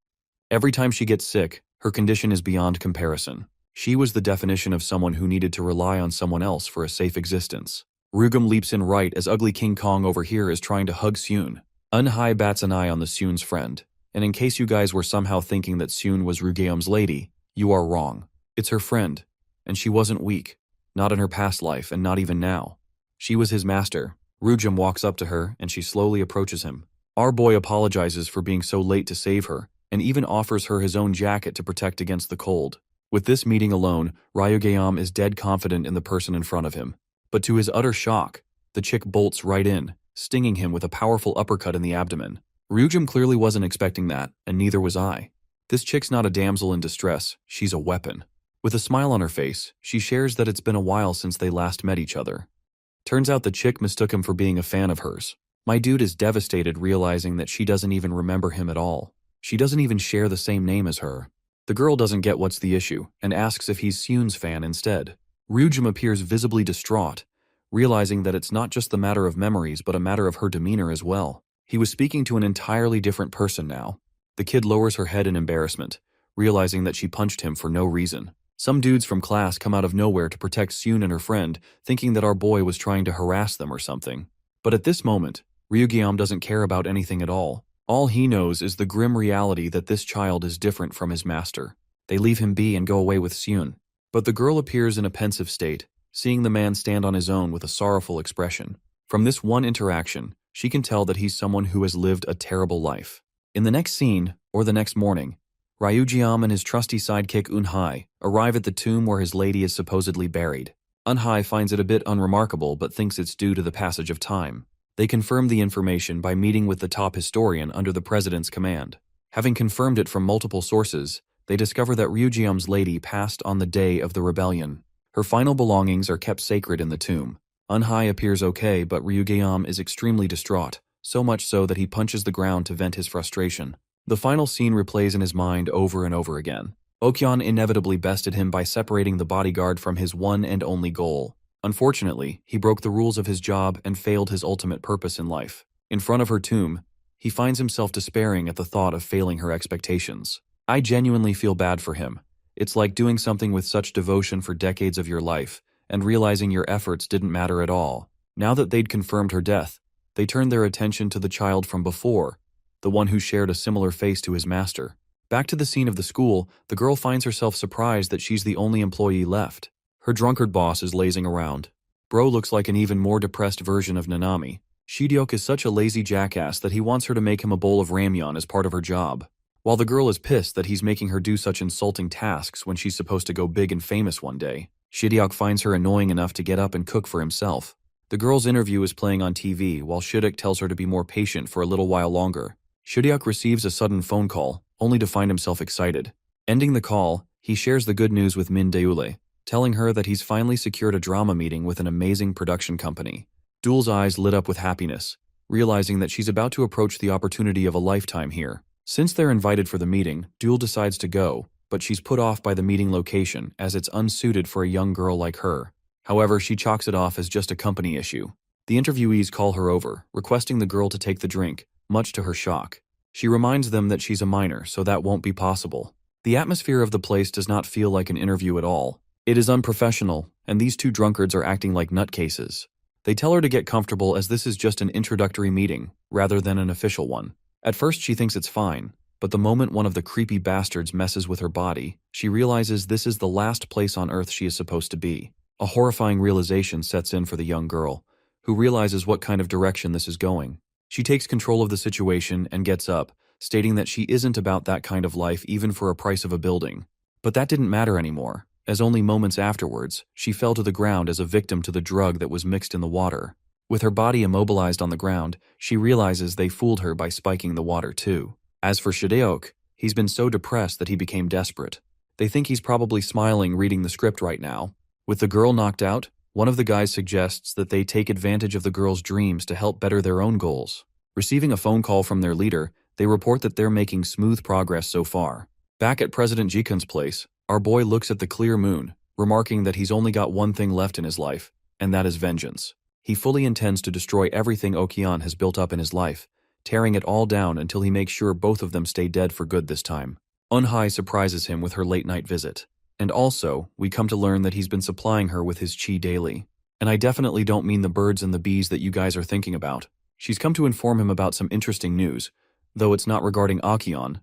Every time she gets sick, her condition is beyond comparison. She was the definition of someone who needed to rely on someone else for a safe existence. Ryujum leaps in right as ugly King Kong over here is trying to hug Seun. Eunhye bats an eye on the Seun's friend. And in case you guys were somehow thinking that Seun was Ryujum's lady, you are wrong. It's her friend. And she wasn't weak. Not in her past life and not even now. She was his master. Ryujum walks up to her and she slowly approaches him. Our boy apologizes for being so late to save her and even offers her his own jacket to protect against the cold. With this meeting alone, Ryujum is dead confident in the person in front of him. But to his utter shock, the chick bolts right in, stinging him with a powerful uppercut in the abdomen. Ryujum clearly wasn't expecting that, and neither was I. This chick's not a damsel in distress, she's a weapon. With a smile on her face, she shares that it's been a while since they last met each other. Turns out the chick mistook him for being a fan of hers. My dude is devastated realizing that she doesn't even remember him at all. She doesn't even share the same name as her. The girl doesn't get what's the issue, and asks if he's Seun's fan instead. Ryujum appears visibly distraught, realizing that it's not just the matter of memories but a matter of her demeanor as well. He was speaking to an entirely different person now. The kid lowers her head in embarrassment, realizing that she punched him for no reason. Some dudes from class come out of nowhere to protect Seun and her friend, thinking that our boy was trying to harass them or something. But at this moment, Ryujum doesn't care about anything at all. All he knows is the grim reality that this child is different from his master. They leave him be and go away with Seun. But the girl appears in a pensive state, seeing the man stand on his own with a sorrowful expression. From this one interaction, she can tell that he's someone who has lived a terrible life. In the next scene, or the next morning, Ryujum and his trusty sidekick Eunhye arrive at the tomb where his lady is supposedly buried. Eunhye finds it a bit unremarkable but thinks it's due to the passage of time. They confirm the information by meeting with the top historian under the president's command. Having confirmed it from multiple sources, they discover that Ryujum's lady passed on the day of the rebellion. Her final belongings are kept sacred in the tomb. Eunhye appears okay, but Ryujum is extremely distraught, so much so that he punches the ground to vent his frustration. The final scene replays in his mind over and over again. Okyeon inevitably bested him by separating the bodyguard from his one and only goal. Unfortunately, he broke the rules of his job and failed his ultimate purpose in life. In front of her tomb, he finds himself despairing at the thought of failing her expectations. I genuinely feel bad for him. It's like doing something with such devotion for decades of your life, and realizing your efforts didn't matter at all. Now that they'd confirmed her death, they turned their attention to the child from before, the one who shared a similar face to his master. Back to the scene of the school, the girl finds herself surprised that she's the only employee left. Her drunkard boss is lazing around. Bro looks like an even more depressed version of Nanami. Shideok is such a lazy jackass that he wants her to make him a bowl of ramyeon as part of her job. While the girl is pissed that he's making her do such insulting tasks when she's supposed to go big and famous one day, Shideok finds her annoying enough to get up and cook for himself. The girl's interview is playing on TV while Shideok tells her to be more patient for a little while longer. Shideok receives a sudden phone call, only to find himself excited. Ending the call, he shares the good news with Min Deule, telling her that he's finally secured a drama meeting with an amazing production company. Duel's eyes lit up with happiness, realizing that she's about to approach the opportunity of a lifetime here. Since they're invited for the meeting, Duel decides to go, but she's put off by the meeting location as it's unsuited for a young girl like her. However, she chalks it off as just a company issue. The interviewees call her over, requesting the girl to take the drink, much to her shock. She reminds them that she's a minor, so that won't be possible. The atmosphere of the place does not feel like an interview at all. It is unprofessional, and these two drunkards are acting like nutcases. They tell her to get comfortable as this is just an introductory meeting, rather than an official one. At first she thinks it's fine, but the moment one of the creepy bastards messes with her body, she realizes this is the last place on Earth she is supposed to be. A horrifying realization sets in for the young girl, who realizes what kind of direction this is going. She takes control of the situation and gets up, stating that she isn't about that kind of life even for a price of a building. But that didn't matter anymore, as only moments afterwards, she fell to the ground as a victim to the drug that was mixed in the water. With her body immobilized on the ground, she realizes they fooled her by spiking the water too. As for Shideok, he's been so depressed that he became desperate. They think he's probably smiling reading the script right now. With the girl knocked out, one of the guys suggests that they take advantage of the girl's dreams to help better their own goals. Receiving a phone call from their leader, they report that they're making smooth progress so far. Back at President Jikun's place, our boy looks at the clear moon, remarking that he's only got one thing left in his life, and that is vengeance. He fully intends to destroy everything Okian has built up in his life, tearing it all down until he makes sure both of them stay dead for good this time. Eunhye surprises him with her late-night visit. And also, we come to learn that he's been supplying her with his chi daily. And I definitely don't mean the birds and the bees that you guys are thinking about. She's come to inform him about some interesting news, though it's not regarding Okian,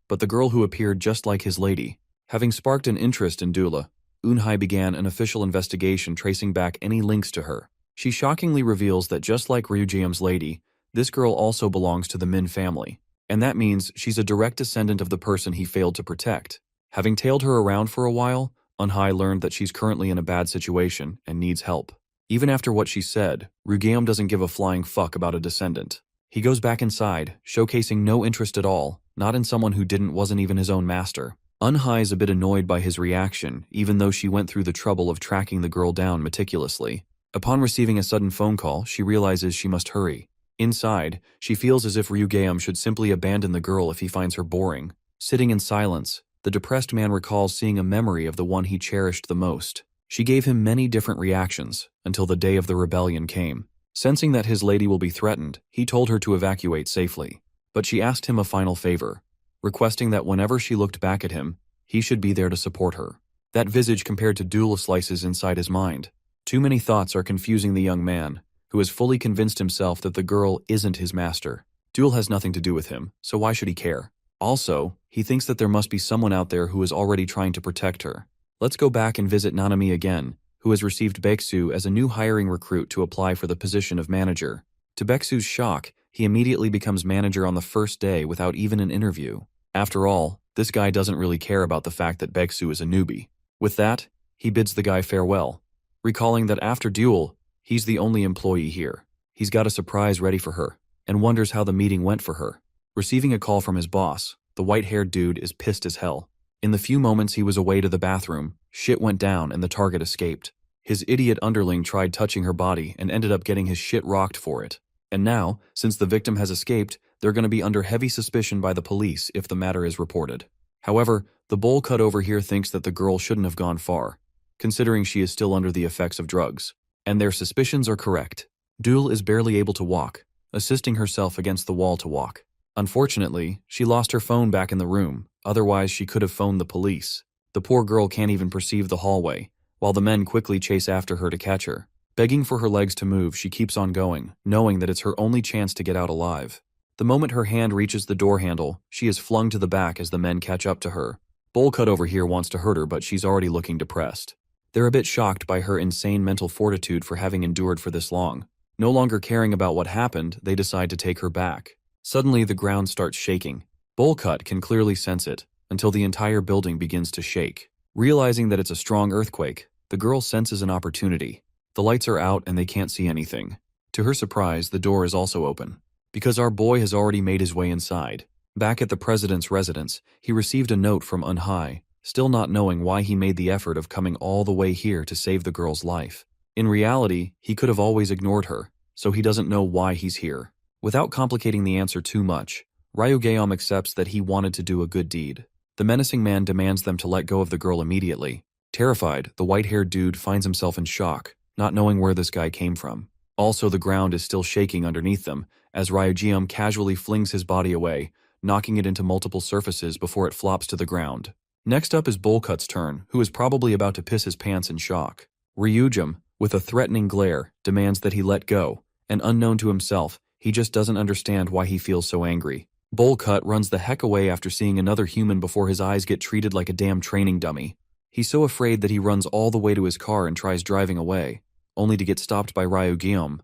but the girl who appeared just like his lady. Having sparked an interest in Dula, Eunhye began an official investigation tracing back any links to her. She shockingly reveals that just like Ryujiam's lady, this girl also belongs to the Min family. And that means she's a direct descendant of the person he failed to protect. Having tailed her around for a while, Eunhye learned that she's currently in a bad situation and needs help. Even after what she said, Ryujiam doesn't give a flying fuck about a descendant. He goes back inside, showcasing no interest at all, not in someone who wasn't even his own master. Eunhye is a bit annoyed by his reaction, even though she went through the trouble of tracking the girl down meticulously. Upon receiving a sudden phone call, she realizes she must hurry. Inside, she feels as if Ryujiam should simply abandon the girl if he finds her boring. Sitting in silence, the depressed man recalls seeing a memory of the one he cherished the most. She gave him many different reactions, until the day of the rebellion came. Sensing that his lady will be threatened, he told her to evacuate safely. But she asked him a final favor, requesting that whenever she looked back at him, he should be there to support her. That visage compared to Dula slices inside his mind. Too many thoughts are confusing the young man, who has fully convinced himself that the girl isn't his master. Dul has nothing to do with him, so why should he care? Also, he thinks that there must be someone out there who is already trying to protect her. Let's go back and visit Nanami again, who has received Baeksu as a new hiring recruit to apply for the position of manager. To Baeksu's shock, he immediately becomes manager on the first day without even an interview. After all, this guy doesn't really care about the fact that Baeksu is a newbie. With that, he bids the guy farewell, recalling that after Duel, he's the only employee here. He's got a surprise ready for her, and wonders how the meeting went for her. Receiving a call from his boss, the white-haired dude is pissed as hell. In the few moments he was away to the bathroom, shit went down and the target escaped. His idiot underling tried touching her body and ended up getting his shit rocked for it. And now, since the victim has escaped, they're going to be under heavy suspicion by the police if the matter is reported. However, the bowl cut over here thinks that the girl shouldn't have gone far, considering she is still under the effects of drugs. And their suspicions are correct. Dul is barely able to walk, assisting herself against the wall to walk. Unfortunately, she lost her phone back in the room, otherwise she could have phoned the police. The poor girl can't even perceive the hallway, while the men quickly chase after her to catch her. Begging for her legs to move, she keeps on going, knowing that it's her only chance to get out alive. The moment her hand reaches the door handle, she is flung to the back as the men catch up to her. Bowlcut over here wants to hurt her, but she's already looking depressed. They're a bit shocked by her insane mental fortitude for having endured for this long. No longer caring about what happened, they decide to take her back. Suddenly, the ground starts shaking. Bowlcut can clearly sense it, until the entire building begins to shake. Realizing that it's a strong earthquake, the girl senses an opportunity. The lights are out and they can't see anything. To her surprise, the door is also open. Because our boy has already made his way inside. Back at the president's residence, he received a note from Eunhye, still not knowing why he made the effort of coming all the way here to save the girl's life. In reality, he could have always ignored her, so he doesn't know why he's here. Without complicating the answer too much, Ryugeom accepts that he wanted to do a good deed. The menacing man demands them to let go of the girl immediately. Terrified, the white-haired dude finds himself in shock, not knowing where this guy came from. Also, the ground is still shaking underneath them, as Ryugeom casually flings his body away, knocking it into multiple surfaces before it flops to the ground. Next up is Bowlcut's turn, who is probably about to piss his pants in shock. Ryugeom, with a threatening glare, demands that he let go, and unknown to himself, he just doesn't understand why he feels so angry. Bowlcut runs the heck away after seeing another human before his eyes get treated like a damn training dummy. He's so afraid that he runs all the way to his car and tries driving away, only to get stopped by Ryugeom,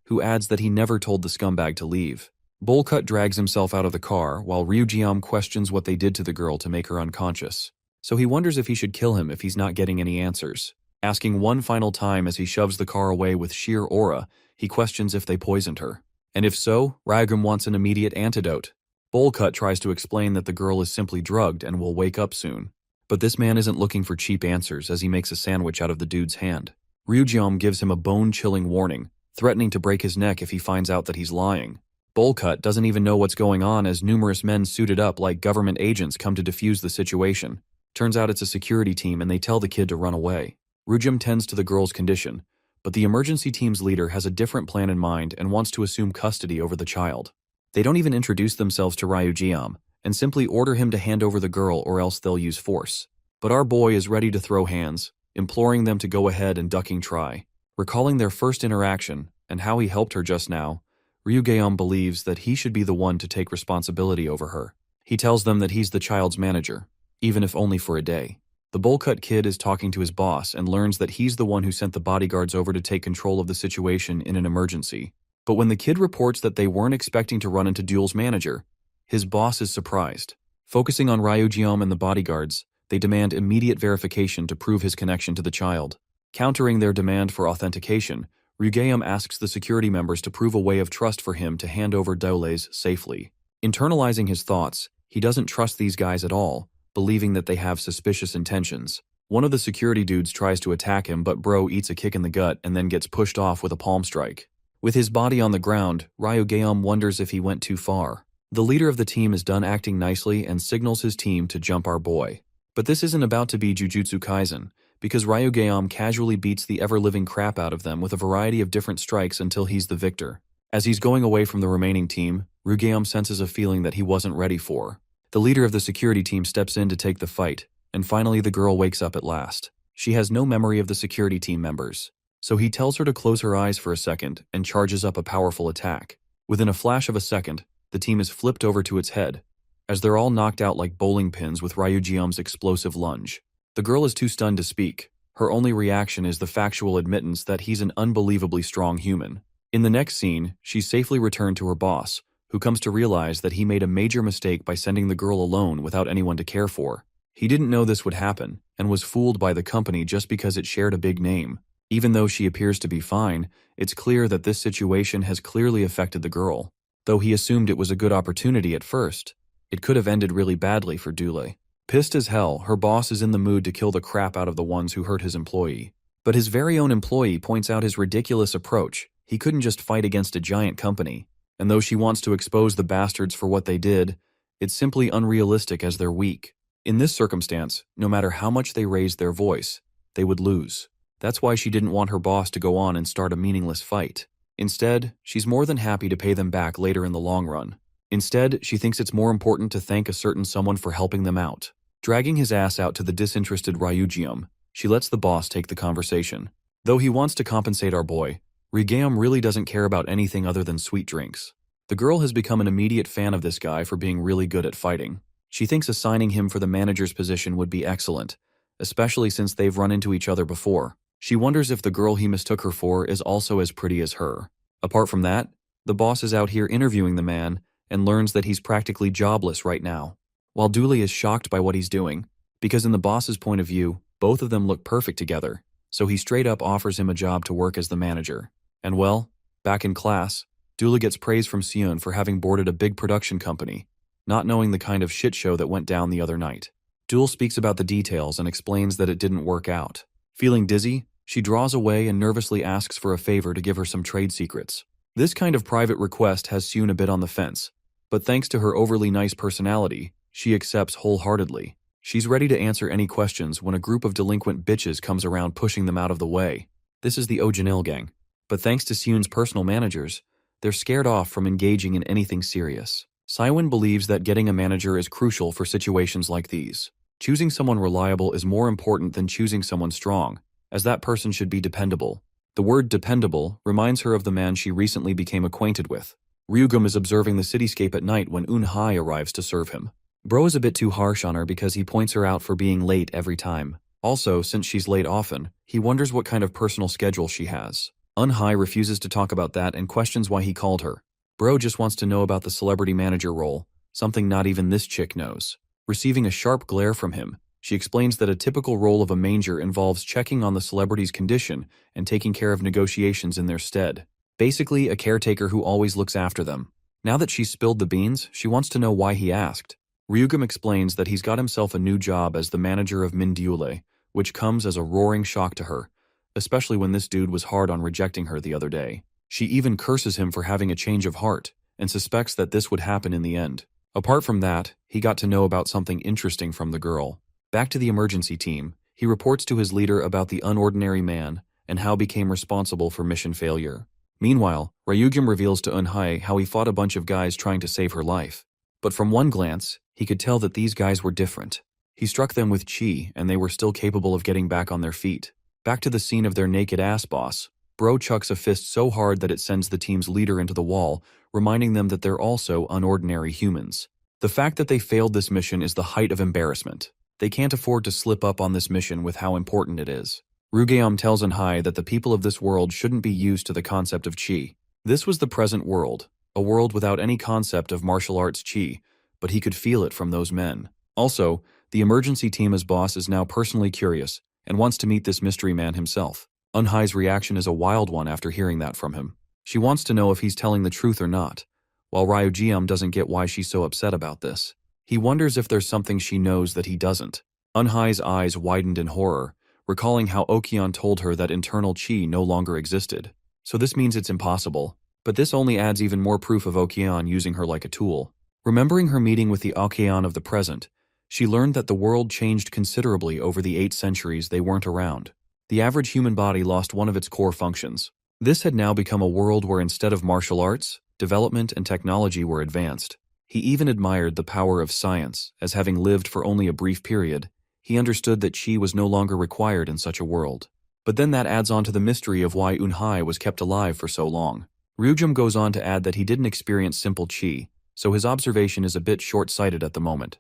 who adds that he never told the scumbag to leave. Bowlcut drags himself out of the car, while Ryugeom questions what they did to the girl to make her unconscious. So he wonders if he should kill him if he's not getting any answers. Asking one final time as he shoves the car away with sheer aura, he questions if they poisoned her. And if so, Ryugeom wants an immediate antidote. Bowl tries to explain that the girl is simply drugged and will wake up soon. But this man isn't looking for cheap answers as he makes a sandwich out of the dude's hand. Ryujeom gives him a bone-chilling warning, threatening to break his neck if he finds out that he's lying. Bowl doesn't even know what's going on as numerous men suited up like government agents come to defuse the situation. Turns out it's a security team and they tell the kid to run away. Ryujeom tends to the girl's condition, but the emergency team's leader has a different plan in mind and wants to assume custody over the child. They don't even introduce themselves to Ryujeom and simply order him to hand over the girl or else they'll use force. But our boy is ready to throw hands, imploring them to go ahead and ducking try. Recalling their first interaction and how he helped her just now, Ryujeom believes that he should be the one to take responsibility over her. He tells them that he's the child's manager, even if only for a day. The bowl-cut kid is talking to his boss and learns that he's the one who sent the bodyguards over to take control of the situation in an emergency. But when the kid reports that they weren't expecting to run into Duel's manager, his boss is surprised. Focusing on Ryujeom and the bodyguards, they demand immediate verification to prove his connection to the child. Countering their demand for authentication, Ryujeom asks the security members to prove a way of trust for him to hand over Doles safely. Internalizing his thoughts, he doesn't trust these guys at all, believing that they have suspicious intentions. One of the security dudes tries to attack him, but Bro eats a kick in the gut and then gets pushed off with a palm strike. With his body on the ground, Ryujeom wonders if he went too far. The leader of the team is done acting nicely and signals his team to jump our boy. But this isn't about to be Jujutsu Kaisen, because Ryujeom casually beats the ever-living crap out of them with a variety of different strikes until he's the victor. As he's going away from the remaining team, Ryujeom senses a feeling that he wasn't ready for. The leader of the security team steps in to take the fight, and finally the girl wakes up at last. She has no memory of the security team members, so he tells her to close her eyes for a second and charges up a powerful attack. Within a flash of a second, the team is flipped over to its head, as they're all knocked out like bowling pins with Ryujeom's explosive lunge. The girl is too stunned to speak. Her only reaction is the factual admittance that he's an unbelievably strong human. In the next scene, she's safely returned to her boss, who comes to realize that he made a major mistake by sending the girl alone without anyone to care for. He didn't know this would happen, and was fooled by the company just because it shared a big name. Even though she appears to be fine, it's clear that this situation has clearly affected the girl. Though he assumed it was a good opportunity at first, it could have ended really badly for Dule. Pissed as hell, her boss is in the mood to kill the crap out of the ones who hurt his employee. But his very own employee points out his ridiculous approach. He couldn't just fight against a giant company. And though she wants to expose the bastards for what they did, it's simply unrealistic as they're weak. In this circumstance, no matter how much they raised their voice, they would lose. That's why she didn't want her boss to go on and start a meaningless fight. Instead, she's more than happy to pay them back later in the long run. Instead, she thinks it's more important to thank a certain someone for helping them out. Dragging his ass out to the disinterested Ryujeom, she lets the boss take the conversation. Though he wants to compensate our boy, Ryujeom really doesn't care about anything other than sweet drinks. The girl has become an immediate fan of this guy for being really good at fighting. She thinks assigning him for the manager's position would be excellent, especially since they've run into each other before. She wonders if the girl he mistook her for is also as pretty as her. Apart from that, the boss is out here interviewing the man and learns that he's practically jobless right now. While Dooley is shocked by what he's doing, because in the boss's point of view, both of them look perfect together, so he straight up offers him a job to work as the manager. And well, back in class, Dooley gets praise from Seon for having boarded a big production company, not knowing the kind of shit show that went down the other night. Dool speaks about the details and explains that it didn't work out. Feeling dizzy, she draws away and nervously asks for a favor to give her some trade secrets. This kind of private request has Seon a bit on the fence, but thanks to her overly nice personality, she accepts wholeheartedly. She's ready to answer any questions when a group of delinquent bitches comes around pushing them out of the way. This is the Ojanil gang, but thanks to Seon's personal managers, they're scared off from engaging in anything serious. Saiwon believes that getting a manager is crucial for situations like these. Choosing someone reliable is more important than choosing someone strong, as that person should be dependable. The word dependable reminds her of the man she recently became acquainted with. Ryugum is observing the cityscape at night when Eun-hai arrives to serve him. Bro is a bit too harsh on her because he points her out for being late every time. Also, since she's late often, he wonders what kind of personal schedule she has. Eun-hai refuses to talk about that and questions why he called her. Bro just wants to know about the celebrity manager role, something not even this chick knows. Receiving a sharp glare from him, she explains that a typical role of a manger involves checking on the celebrity's condition and taking care of negotiations in their stead. Basically, a caretaker who always looks after them. Now that she's spilled the beans, she wants to know why he asked. Ryugam explains that he's got himself a new job as the manager of Mindyule, which comes as a roaring shock to her, especially when this dude was hard on rejecting her the other day. She even curses him for having a change of heart, and suspects that this would happen in the end. Apart from that, he got to know about something interesting from the girl. Back to the emergency team, he reports to his leader about the unordinary man and how became responsible for mission failure. Meanwhile, Ryugam reveals to Eunhae how he fought a bunch of guys trying to save her life. But from one glance, he could tell that these guys were different. He struck them with chi, and they were still capable of getting back on their feet. Back to the scene of their naked ass boss, Bro chucks a fist so hard that it sends the team's leader into the wall, reminding them that they're also unordinary humans. The fact that they failed this mission is the height of embarrassment. They can't afford to slip up on this mission with how important it is. Rugeum tells Eunhae that the people of this world shouldn't be used to the concept of chi. This was the present world, a world without any concept of martial arts chi, but he could feel it from those men. Also, the emergency team as boss is now personally curious and wants to meet this mystery man himself. Eunhae's reaction is a wild one after hearing that from him. She wants to know if he's telling the truth or not, while Ryugeum doesn't get why she's so upset about this. He wonders if there's something she knows that he doesn't. Eunhae's eyes widened in horror, recalling how Okyeon told her that internal chi no longer existed. So this means it's impossible, but this only adds even more proof of Okyeon using her like a tool. Remembering her meeting with the Okyeon of the present, she learned that the world changed considerably over the 8 centuries they weren't around. The average human body lost one of its core functions. This had now become a world where instead of martial arts, development and technology were advanced. He even admired the power of science, as having lived for only a brief period, he understood that chi was no longer required in such a world. But then that adds on to the mystery of why Eunhae was kept alive for so long. Ryujum goes on to add that he didn't experience simple chi, so his observation is a bit short-sighted at the moment.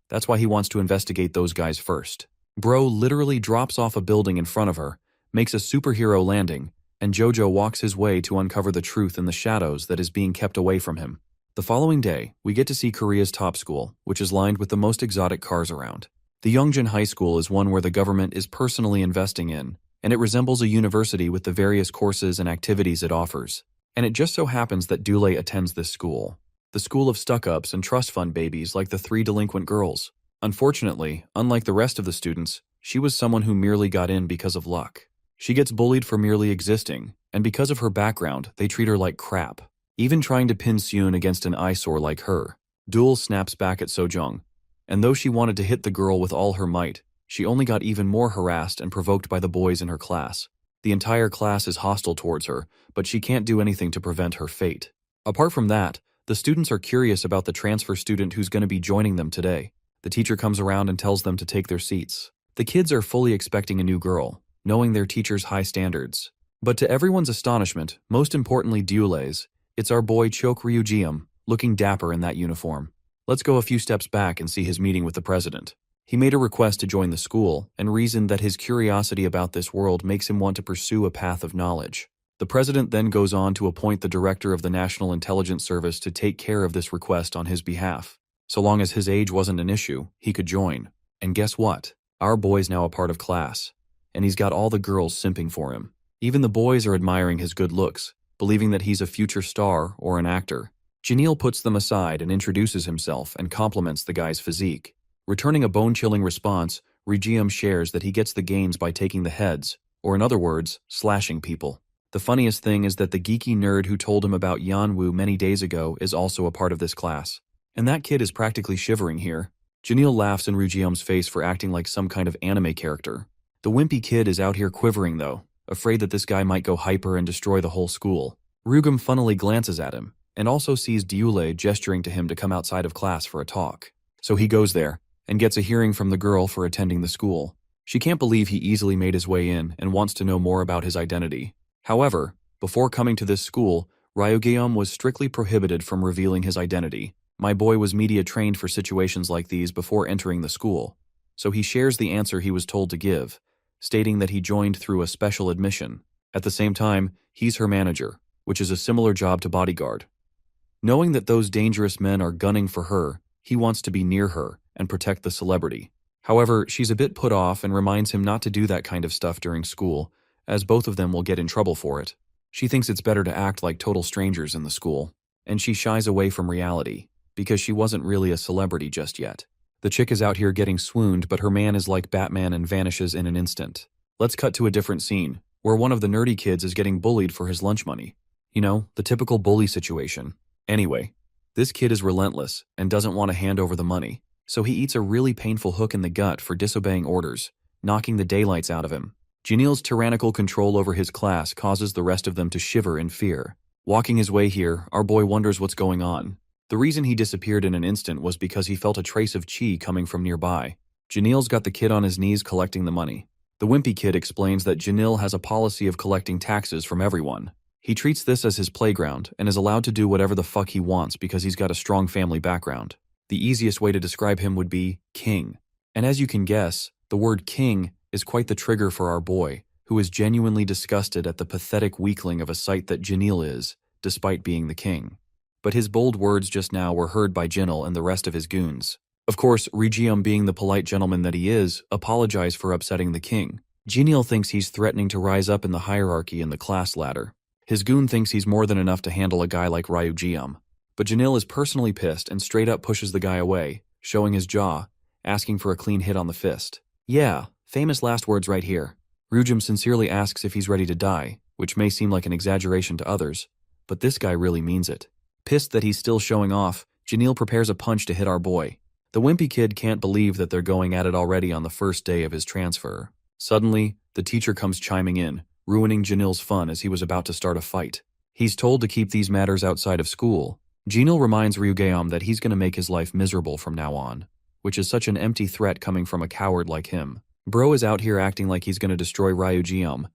That's why he wants to investigate those guys first. Bro literally drops off a building in front of her, makes a superhero landing, and Jojo walks his way to uncover the truth in the shadows that is being kept away from him. The following day, we get to see Korea's top school, which is lined with the most exotic cars around. The Yongjin High School is one where the government is personally investing in, and it resembles a university with the various courses and activities it offers. And it just so happens that Dule attends this school. The school of stuck-ups and trust fund babies like the 3 delinquent girls. Unfortunately, unlike the rest of the students, she was someone who merely got in because of luck. She gets bullied for merely existing, and because of her background, they treat her like crap, even trying to pin Seun against an eyesore like her. Dul snaps back at Sojung, and though she wanted to hit the girl with all her might, she only got even more harassed and provoked by the boys in her class. The entire class is hostile towards her, but she can't do anything to prevent her fate. Apart from that, the students are curious about the transfer student who's going to be joining them today. The teacher comes around and tells them to take their seats. The kids are fully expecting a new girl, knowing their teacher's high standards. But to everyone's astonishment, most importantly Dule's, it's our boy Chok Ryugeum, looking dapper in that uniform. Let's go a few steps back and see his meeting with the president. He made a request to join the school and reasoned that his curiosity about this world makes him want to pursue a path of knowledge. The president then goes on to appoint the director of the National Intelligence Service to take care of this request on his behalf. So long as his age wasn't an issue, he could join. And guess what? Our boy's now a part of class, and he's got all the girls simping for him. Even the boys are admiring his good looks, believing that he's a future star or an actor. Janelle puts them aside and introduces himself and compliments the guy's physique. Returning a bone-chilling response, Ryugeum shares that he gets the gains by taking the heads, or in other words, slashing people. The funniest thing is that the geeky nerd who told him about Yanwoo many days ago is also a part of this class. And that kid is practically shivering here. Janelle laughs in Ryugeum's face for acting like some kind of anime character. The wimpy kid is out here quivering though, afraid that this guy might go hyper and destroy the whole school. Ryugum funnily glances at him, and also sees Dule gesturing to him to come outside of class for a talk. So he goes there, and gets a hearing from the girl for attending the school. She can't believe he easily made his way in and wants to know more about his identity. However, before coming to this school, Ryugeum was strictly prohibited from revealing his identity. My boy was media trained for situations like these before entering the school, so he shares the answer he was told to give, stating that he joined through a special admission. At the same time, he's her manager, which is a similar job to bodyguard. Knowing that those dangerous men are gunning for her, he wants to be near her and protect the celebrity. However, she's a bit put off and reminds him not to do that kind of stuff during school, as both of them will get in trouble for it. She thinks it's better to act like total strangers in the school. and she shies away from reality, because she wasn't really a celebrity just yet. The chick is out here getting swooned, but her man is like Batman and vanishes in an instant. Let's cut to a different scene, where one of the nerdy kids is getting bullied for his lunch money. You know, the typical bully situation. Anyway, this kid is relentless and doesn't want to hand over the money, so he eats a really painful hook in the gut for disobeying orders, knocking the daylights out of him. Janelle's tyrannical control over his class causes the rest of them to shiver in fear. Walking his way here, our boy wonders what's going on. The reason he disappeared in an instant was because he felt a trace of chi coming from nearby. Janelle's got the kid on his knees collecting the money. The wimpy kid explains that Janelle has a policy of collecting taxes from everyone. He treats this as his playground and is allowed to do whatever the fuck he wants because he's got a strong family background. The easiest way to describe him would be king. And as you can guess, the word king is quite the trigger for our boy, who is genuinely disgusted at the pathetic weakling of a sight that Janelle is, despite being the king. But his bold words just now were heard by Janelle and the rest of his goons. Of course, Regium, being the polite gentleman that he is, apologized for upsetting the king. Janelle thinks he's threatening to rise up in the hierarchy in the class ladder. His goon thinks he's more than enough to handle a guy like Ryujium. But Janelle is personally pissed and straight up pushes the guy away, showing his jaw, asking for a clean hit on the fist. Yeah, famous last words right here. Ryujium sincerely asks if he's ready to die, which may seem like an exaggeration to others, but this guy really means it. Pissed that he's still showing off, Janelle prepares a punch to hit our boy. The wimpy kid can't believe that they're going at it already on the first day of his transfer. Suddenly, the teacher comes chiming in, ruining Janelle's fun as he was about to start a fight. He's told to keep these matters outside of school. Janelle reminds Ryugeum that he's going to make his life miserable from now on, which is such an empty threat coming from a coward like him. Bro is out here acting like he's going to destroy Ryugeum.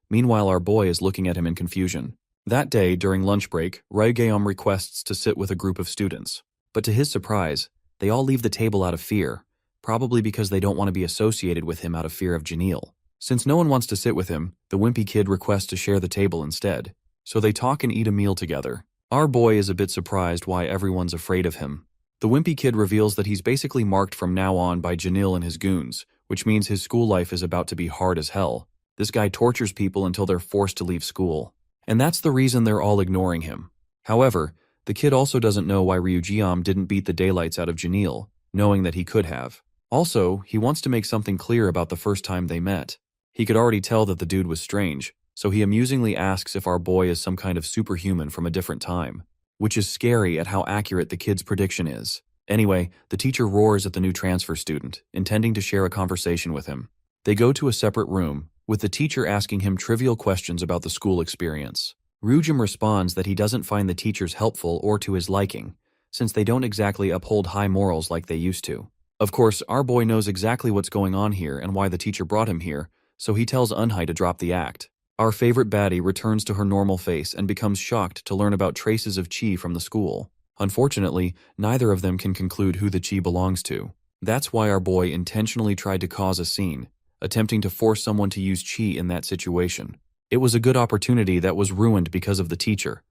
Meanwhile, our boy is looking at him in confusion. That day, during lunch break, Ryugeum requests to sit with a group of students. But to his surprise, they all leave the table out of fear, probably because they don't want to be associated with him out of fear of Janelle. Since no one wants to sit with him, the wimpy kid requests to share the table instead. So they talk and eat a meal together. Our boy is a bit surprised why everyone's afraid of him. The wimpy kid reveals that he's basically marked from now on by Janelle and his goons, which means his school life is about to be hard as hell. This guy tortures people until they're forced to leave school. And that's the reason they're all ignoring him. However, the kid also doesn't know why Ryujiam didn't beat the daylights out of Janelle, knowing that he could have. Also, he wants to make something clear about the first time they met. He could already tell that the dude was strange, so he amusingly asks if our boy is some kind of superhuman from a different time, which is scary at how accurate the kid's prediction is. Anyway, the teacher roars at the new transfer student, intending to share a conversation with him. They go to a separate room, with the teacher asking him trivial questions about the school experience. Ryujium responds that he doesn't find the teachers helpful or to his liking, since they don't exactly uphold high morals like they used to. Of course, our boy knows exactly what's going on here and why the teacher brought him here, so he tells Unhai to drop the act. Our favorite baddie returns to her normal face and becomes shocked to learn about traces of chi from the school. Unfortunately, neither of them can conclude who the chi belongs to. That's why our boy intentionally tried to cause a scene, attempting to force someone to use chi in that situation. It was a good opportunity that was ruined because of the teacher.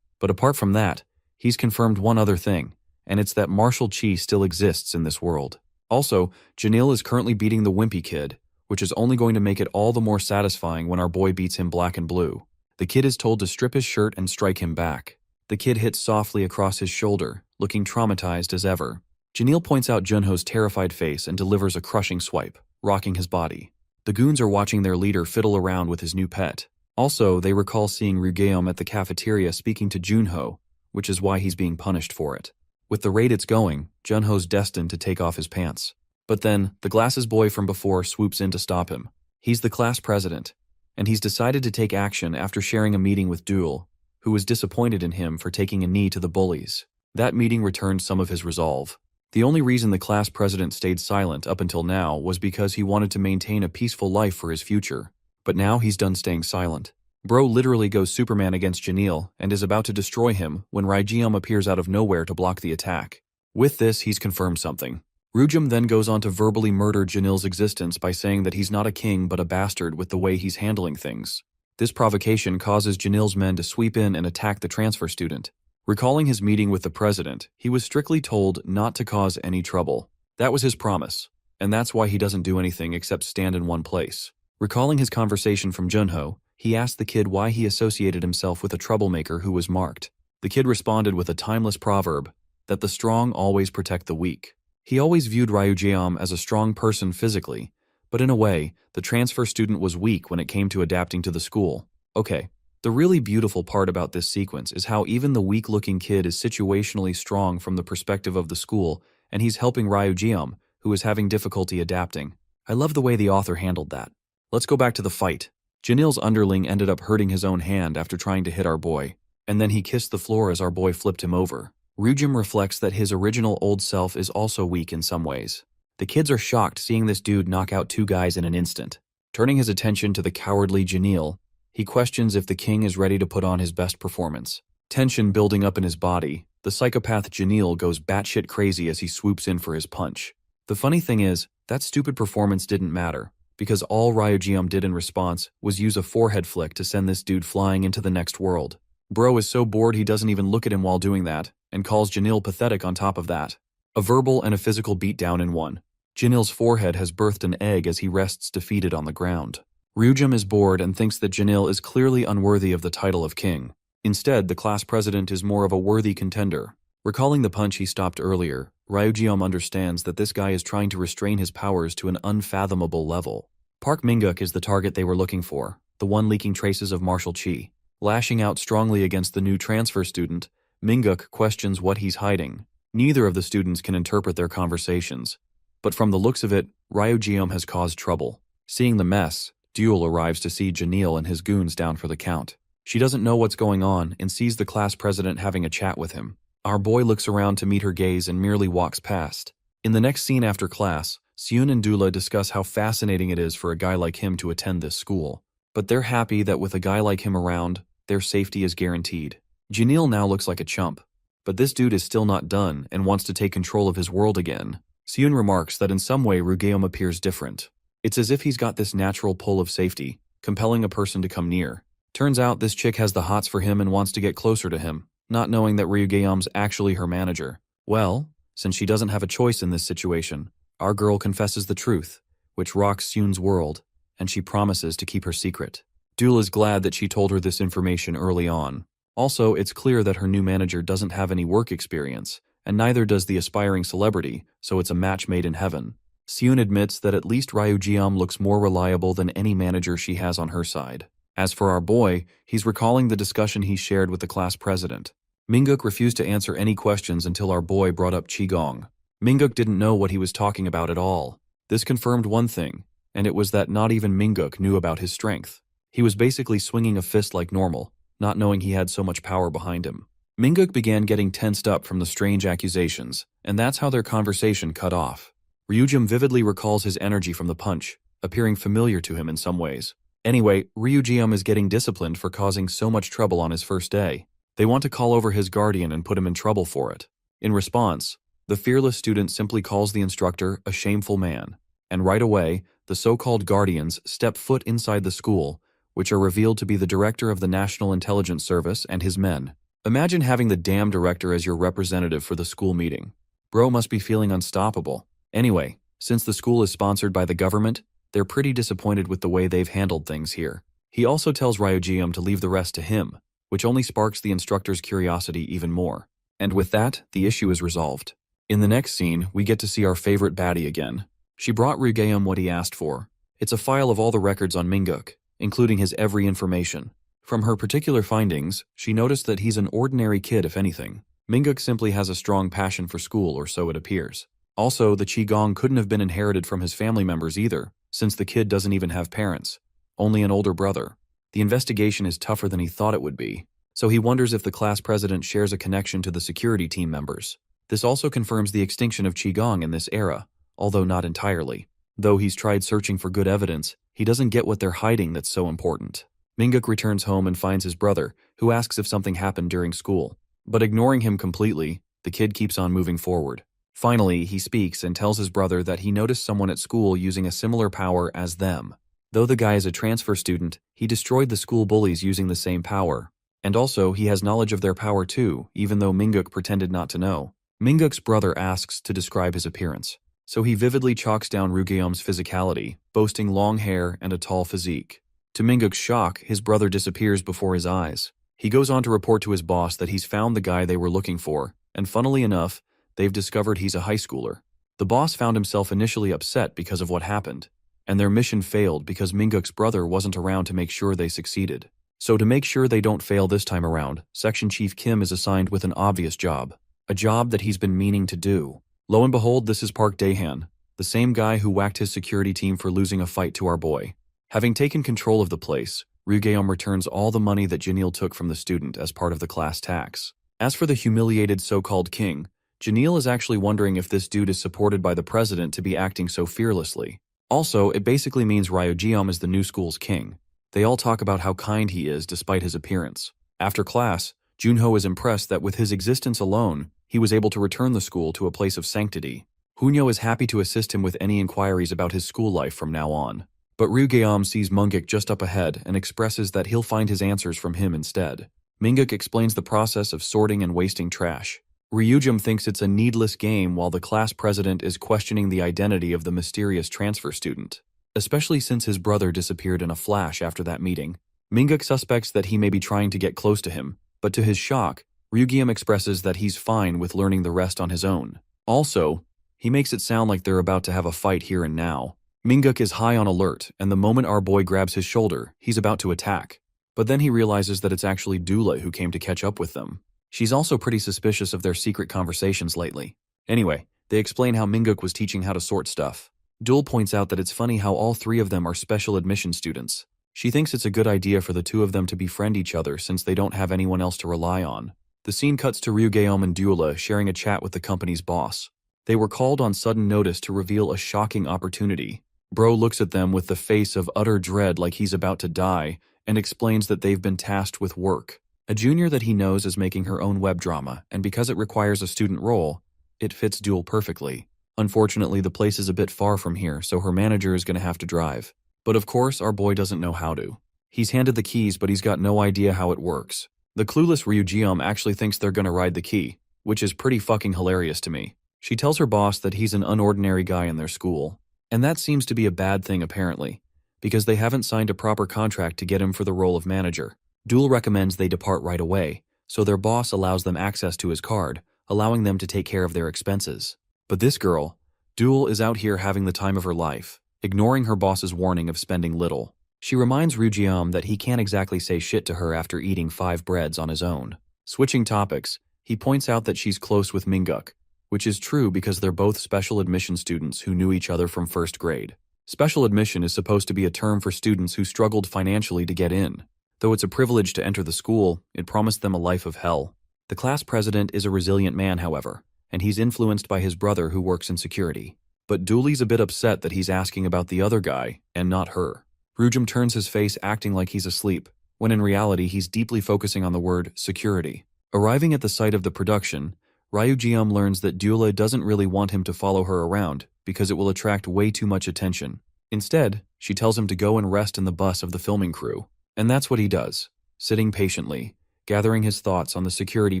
But apart from that, he's confirmed one other thing, and it's that martial chi still exists in this world. Also, Janelle is currently beating the wimpy kid, which is only going to make it all the more satisfying when our boy beats him black and blue. The kid is told to strip his shirt and strike him back. The kid hits softly across his shoulder, looking traumatized as ever. Janelle points out Junho's terrified face and delivers a crushing swipe, rocking his body. The goons are watching their leader fiddle around with his new pet. Also, they recall seeing Ryugeum at the cafeteria speaking to Junho, which is why he's being punished for it. With the rate it's going, Junho's destined to take off his pants. But then, the glasses boy from before swoops in to stop him. He's the class president, and he's decided to take action after sharing a meeting with Duel, who was disappointed in him for taking a knee to the bullies. That meeting returned some of his resolve. The only reason the class president stayed silent up until now was because he wanted to maintain a peaceful life for his future. But now he's done staying silent. Bro literally goes Superman against Janelle and is about to destroy him when Ryujium appears out of nowhere to block the attack. With this, he's confirmed something. Ryujium then goes on to verbally murder Janelle's existence by saying that he's not a king but a bastard with the way he's handling things. This provocation causes Janelle's men to sweep in and attack the transfer student. Recalling his meeting with the president, he was strictly told not to cause any trouble. That was his promise, and that's why he doesn't do anything except stand in one place. Recalling his conversation from Junho, he asked the kid why he associated himself with a troublemaker who was marked. The kid responded with a timeless proverb that the strong always protect the weak. He always viewed Ryujeom as a strong person physically, but in a way, the transfer student was weak when it came to adapting to the school. Okay, the really beautiful part about this sequence is how even the weak-looking kid is situationally strong from the perspective of the school, and he's helping Ryujeom, who is having difficulty adapting. I love the way the author handled that. Let's go back to the fight. Janil's underling ended up hurting his own hand after trying to hit our boy, and then he kissed the floor as our boy flipped him over. Ryujim reflects that his original old self is also weak in some ways. The kids are shocked seeing this dude knock out 2 guys in an instant. Turning his attention to the cowardly Janil, he questions if the king is ready to put on his best performance. Tension building up in his body, the psychopath Janil goes batshit crazy as he swoops in for his punch. The funny thing is, that stupid performance didn't matter, because all Ryujeom did in response was use a forehead flick to send this dude flying into the next world. Bro is so bored he doesn't even look at him while doing that, and calls Janil pathetic on top of that. A verbal and a physical beatdown in one. Janil's forehead has birthed an egg as he rests defeated on the ground. Ryujim is bored and thinks that Janil is clearly unworthy of the title of king. Instead, the class president is more of a worthy contender. Recalling the punch he stopped earlier, Ryujeom understands that this guy is trying to restrain his powers to an unfathomable level. Park Minguk is the target they were looking for, the one leaking traces of martial chi. Lashing out strongly against the new transfer student, Minguk questions what he's hiding. Neither of the students can interpret their conversations. But from the looks of it, Ryujeom has caused trouble. Seeing the mess, Duel arrives to see Janil and his goons down for the count. She doesn't know what's going on and sees the class president having a chat with him. Our boy looks around to meet her gaze and merely walks past. In the next scene after class, Seun and Dula discuss how fascinating it is for a guy like him to attend this school. But they're happy that with a guy like him around, their safety is guaranteed. Janil now looks like a chump. But this dude is still not done and wants to take control of his world again. Seun remarks that in some way Ryujeom appears different. It's as if he's got this natural pull of safety, compelling a person to come near. Turns out this chick has the hots for him and wants to get closer to him, not knowing that Ryujeom's actually her manager. Well, since she doesn't have a choice in this situation, our girl confesses the truth, which rocks Seun's world, and she promises to keep her secret. Dul is glad that she told her this information early on. Also, it's clear that her new manager doesn't have any work experience, and neither does the aspiring celebrity, so it's a match made in heaven. Seun admits that at least Ryujeom looks more reliable than any manager she has on her side. As for our boy, he's recalling the discussion he shared with the class president. Minguk refused to answer any questions until our boy brought up Qigong. Minguk didn't know what he was talking about at all. This confirmed one thing, and it was that not even Minguk knew about his strength. He was basically swinging a fist like normal, not knowing he had so much power behind him. Minguk began getting tensed up from the strange accusations, and that's how their conversation cut off. Ryujim vividly recalls his energy from the punch, appearing familiar to him in some ways. Anyway, Ryujeom is getting disciplined for causing so much trouble on his first day. They want to call over his guardian and put him in trouble for it. In response, the fearless student simply calls the instructor a shameful man, and right away, the so-called guardians step foot inside the school, which are revealed to be the director of the National Intelligence Service and his men. Imagine having the damn director as your representative for the school meeting. Bro must be feeling unstoppable. Anyway, since the school is sponsored by the government, they're pretty disappointed with the way they've handled things here. He also tells Ryujeom to leave the rest to him, which only sparks the instructor's curiosity even more. And with that, the issue is resolved. In the next scene, we get to see our favorite baddie again. She brought Ryujeom what he asked for. It's a file of all the records on Minguk, including his every information. From her particular findings, she noticed that he's an ordinary kid if anything. Minguk simply has a strong passion for school, or so it appears. Also, the Qigong couldn't have been inherited from his family members either, since the kid doesn't even have parents, only an older brother. The investigation is tougher than he thought it would be, so he wonders if the class president shares a connection to the security team members. This also confirms the extinction of Qigong in this era, although not entirely. Though he's tried searching for good evidence, he doesn't get what they're hiding that's so important. Minguk returns home and finds his brother, who asks if something happened during school. But ignoring him completely, the kid keeps on moving forward. Finally, he speaks and tells his brother that he noticed someone at school using a similar power as them. Though the guy is a transfer student, he destroyed the school bullies using the same power. And also, he has knowledge of their power too, even though Minguk pretended not to know. Minguk's brother asks to describe his appearance, so he vividly chalks down Ryujeom's physicality, boasting long hair and a tall physique. To Minguk's shock, his brother disappears before his eyes. He goes on to report to his boss that he's found the guy they were looking for, and funnily enough, they've discovered he's a high schooler. The boss found himself initially upset because of what happened, and their mission failed because Minguk's brother wasn't around to make sure they succeeded. So to make sure they don't fail this time around, Section Chief Kim is assigned with an obvious job. A job that he's been meaning to do. Lo and behold, this is Park Dae-han, the same guy who whacked his security team for losing a fight to our boy. Having taken control of the place, Ryugeum returns all the money that Janil took from the student as part of the class tax. As for the humiliated so-called king, Janil is actually wondering if this dude is supported by the president to be acting so fearlessly. Also, it basically means Ryugeum is the new school's king. They all talk about how kind he is despite his appearance. After class, Junho is impressed that with his existence alone, he was able to return the school to a place of sanctity. Hunyo is happy to assist him with any inquiries about his school life from now on. But Ryugeum sees Munguk just up ahead and expresses that he'll find his answers from him instead. Minguk explains the process of sorting and wasting trash. Ryujum thinks it's a needless game while the class president is questioning the identity of the mysterious transfer student. Especially since his brother disappeared in a flash after that meeting. Minguk suspects that he may be trying to get close to him, but to his shock, Ryugeum expresses that he's fine with learning the rest on his own. Also, he makes it sound like they're about to have a fight here and now. Minguk is high on alert, and the moment our boy grabs his shoulder, he's about to attack. But then he realizes that it's actually Dula who came to catch up with them. She's also pretty suspicious of their secret conversations lately. Anyway, they explain how Minguk was teaching how to sort stuff. Dul points out that it's funny how all three of them are special admission students. She thinks it's a good idea for the two of them to befriend each other since they don't have anyone else to rely on. The scene cuts to Ryugeum and Dula sharing a chat with the company's boss. They were called on sudden notice to reveal a shocking opportunity. Bro looks at them with the face of utter dread like he's about to die and explains that they've been tasked with work. A junior that he knows is making her own web drama, and because it requires a student role, it fits Dul perfectly. Unfortunately, the place is a bit far from here, so her manager is going to have to drive. But of course, our boy doesn't know how to. He's handed the keys, but he's got no idea how it works. The clueless Ryugeum actually thinks they're going to ride the key, which is pretty fucking hilarious to me. She tells her boss that he's an unordinary guy in their school. And that seems to be a bad thing apparently, because they haven't signed a proper contract to get him for the role of manager. Dul recommends they depart right away, so their boss allows them access to his card, allowing them to take care of their expenses. But this girl, Dul, is out here having the time of her life, ignoring her boss's warning of spending little. She reminds Ryugeum that he can't exactly say shit to her after eating 5 breads on his own. Switching topics, he points out that she's close with Minguk, which is true because they're both special admission students who knew each other from first grade. Special admission is supposed to be a term for students who struggled financially to get in. Though it's a privilege to enter the school, it promised them a life of hell. The class president is a resilient man, however, and he's influenced by his brother who works in security. But Dooley's a bit upset that he's asking about the other guy, and not her. Ryujum turns his face acting like he's asleep, when in reality he's deeply focusing on the word security. Arriving at the site of the production, Ryugeum learns that Dula doesn't really want him to follow her around because it will attract way too much attention. Instead, she tells him to go and rest in the bus of the filming crew. And that's what he does, sitting patiently, gathering his thoughts on the security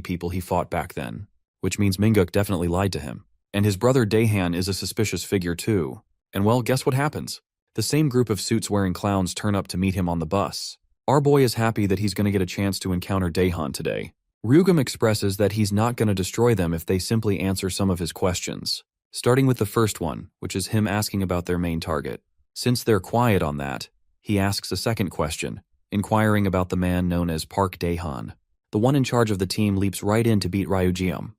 people he fought back then. Which means Minguk definitely lied to him. And his brother Daehan is a suspicious figure too. And well, guess what happens? The same group of suits-wearing clowns turn up to meet him on the bus. Our boy is happy that he's going to get a chance to encounter Daehan today. Ryugum expresses that he's not going to destroy them if they simply answer some of his questions. Starting with the first one, which is him asking about their main target. Since they're quiet on that, he asks a second question, inquiring about the man known as Park Daehan. The one in charge of the team leaps right in to beat Ryugeum.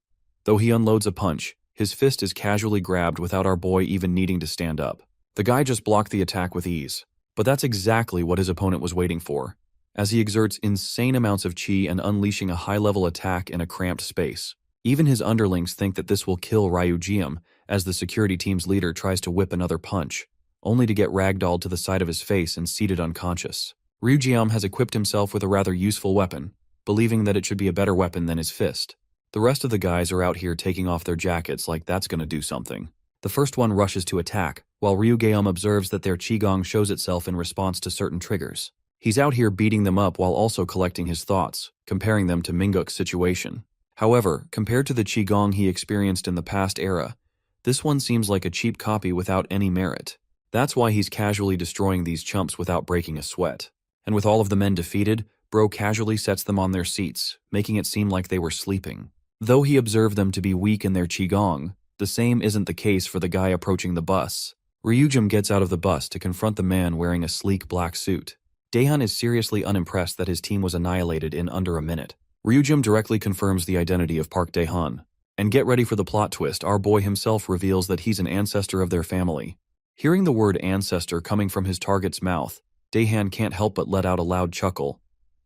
Though he unloads a punch, his fist is casually grabbed without our boy even needing to stand up. The guy just blocked the attack with ease. But that's exactly what his opponent was waiting for, as he exerts insane amounts of chi and unleashing a high-level attack in a cramped space. Even his underlings think that this will kill Ryugeum, as the security team's leader tries to whip another punch, only to get ragdolled to the side of his face and seated unconscious. Ryugeum has equipped himself with a rather useful weapon, believing that it should be a better weapon than his fist. The rest of the guys are out here taking off their jackets like that's gonna do something. The first one rushes to attack, while Ryugeum observes that their qigong shows itself in response to certain triggers. He's out here beating them up while also collecting his thoughts, comparing them to Minguk's situation. However, compared to the qigong he experienced in the past era, this one seems like a cheap copy without any merit. That's why he's casually destroying these chumps without breaking a sweat. And with all of the men defeated, Bro casually sets them on their seats, making it seem like they were sleeping. Though he observed them to be weak in their qigong, the same isn't the case for the guy approaching the bus. Ryujin gets out of the bus to confront the man wearing a sleek black suit. Daehan is seriously unimpressed that his team was annihilated in under a minute. Ryujin directly confirms the identity of Park Daehan. And get ready for the plot twist, our boy himself reveals that he's an ancestor of their family. Hearing the word ancestor coming from his target's mouth, Daehan can't help but let out a loud chuckle.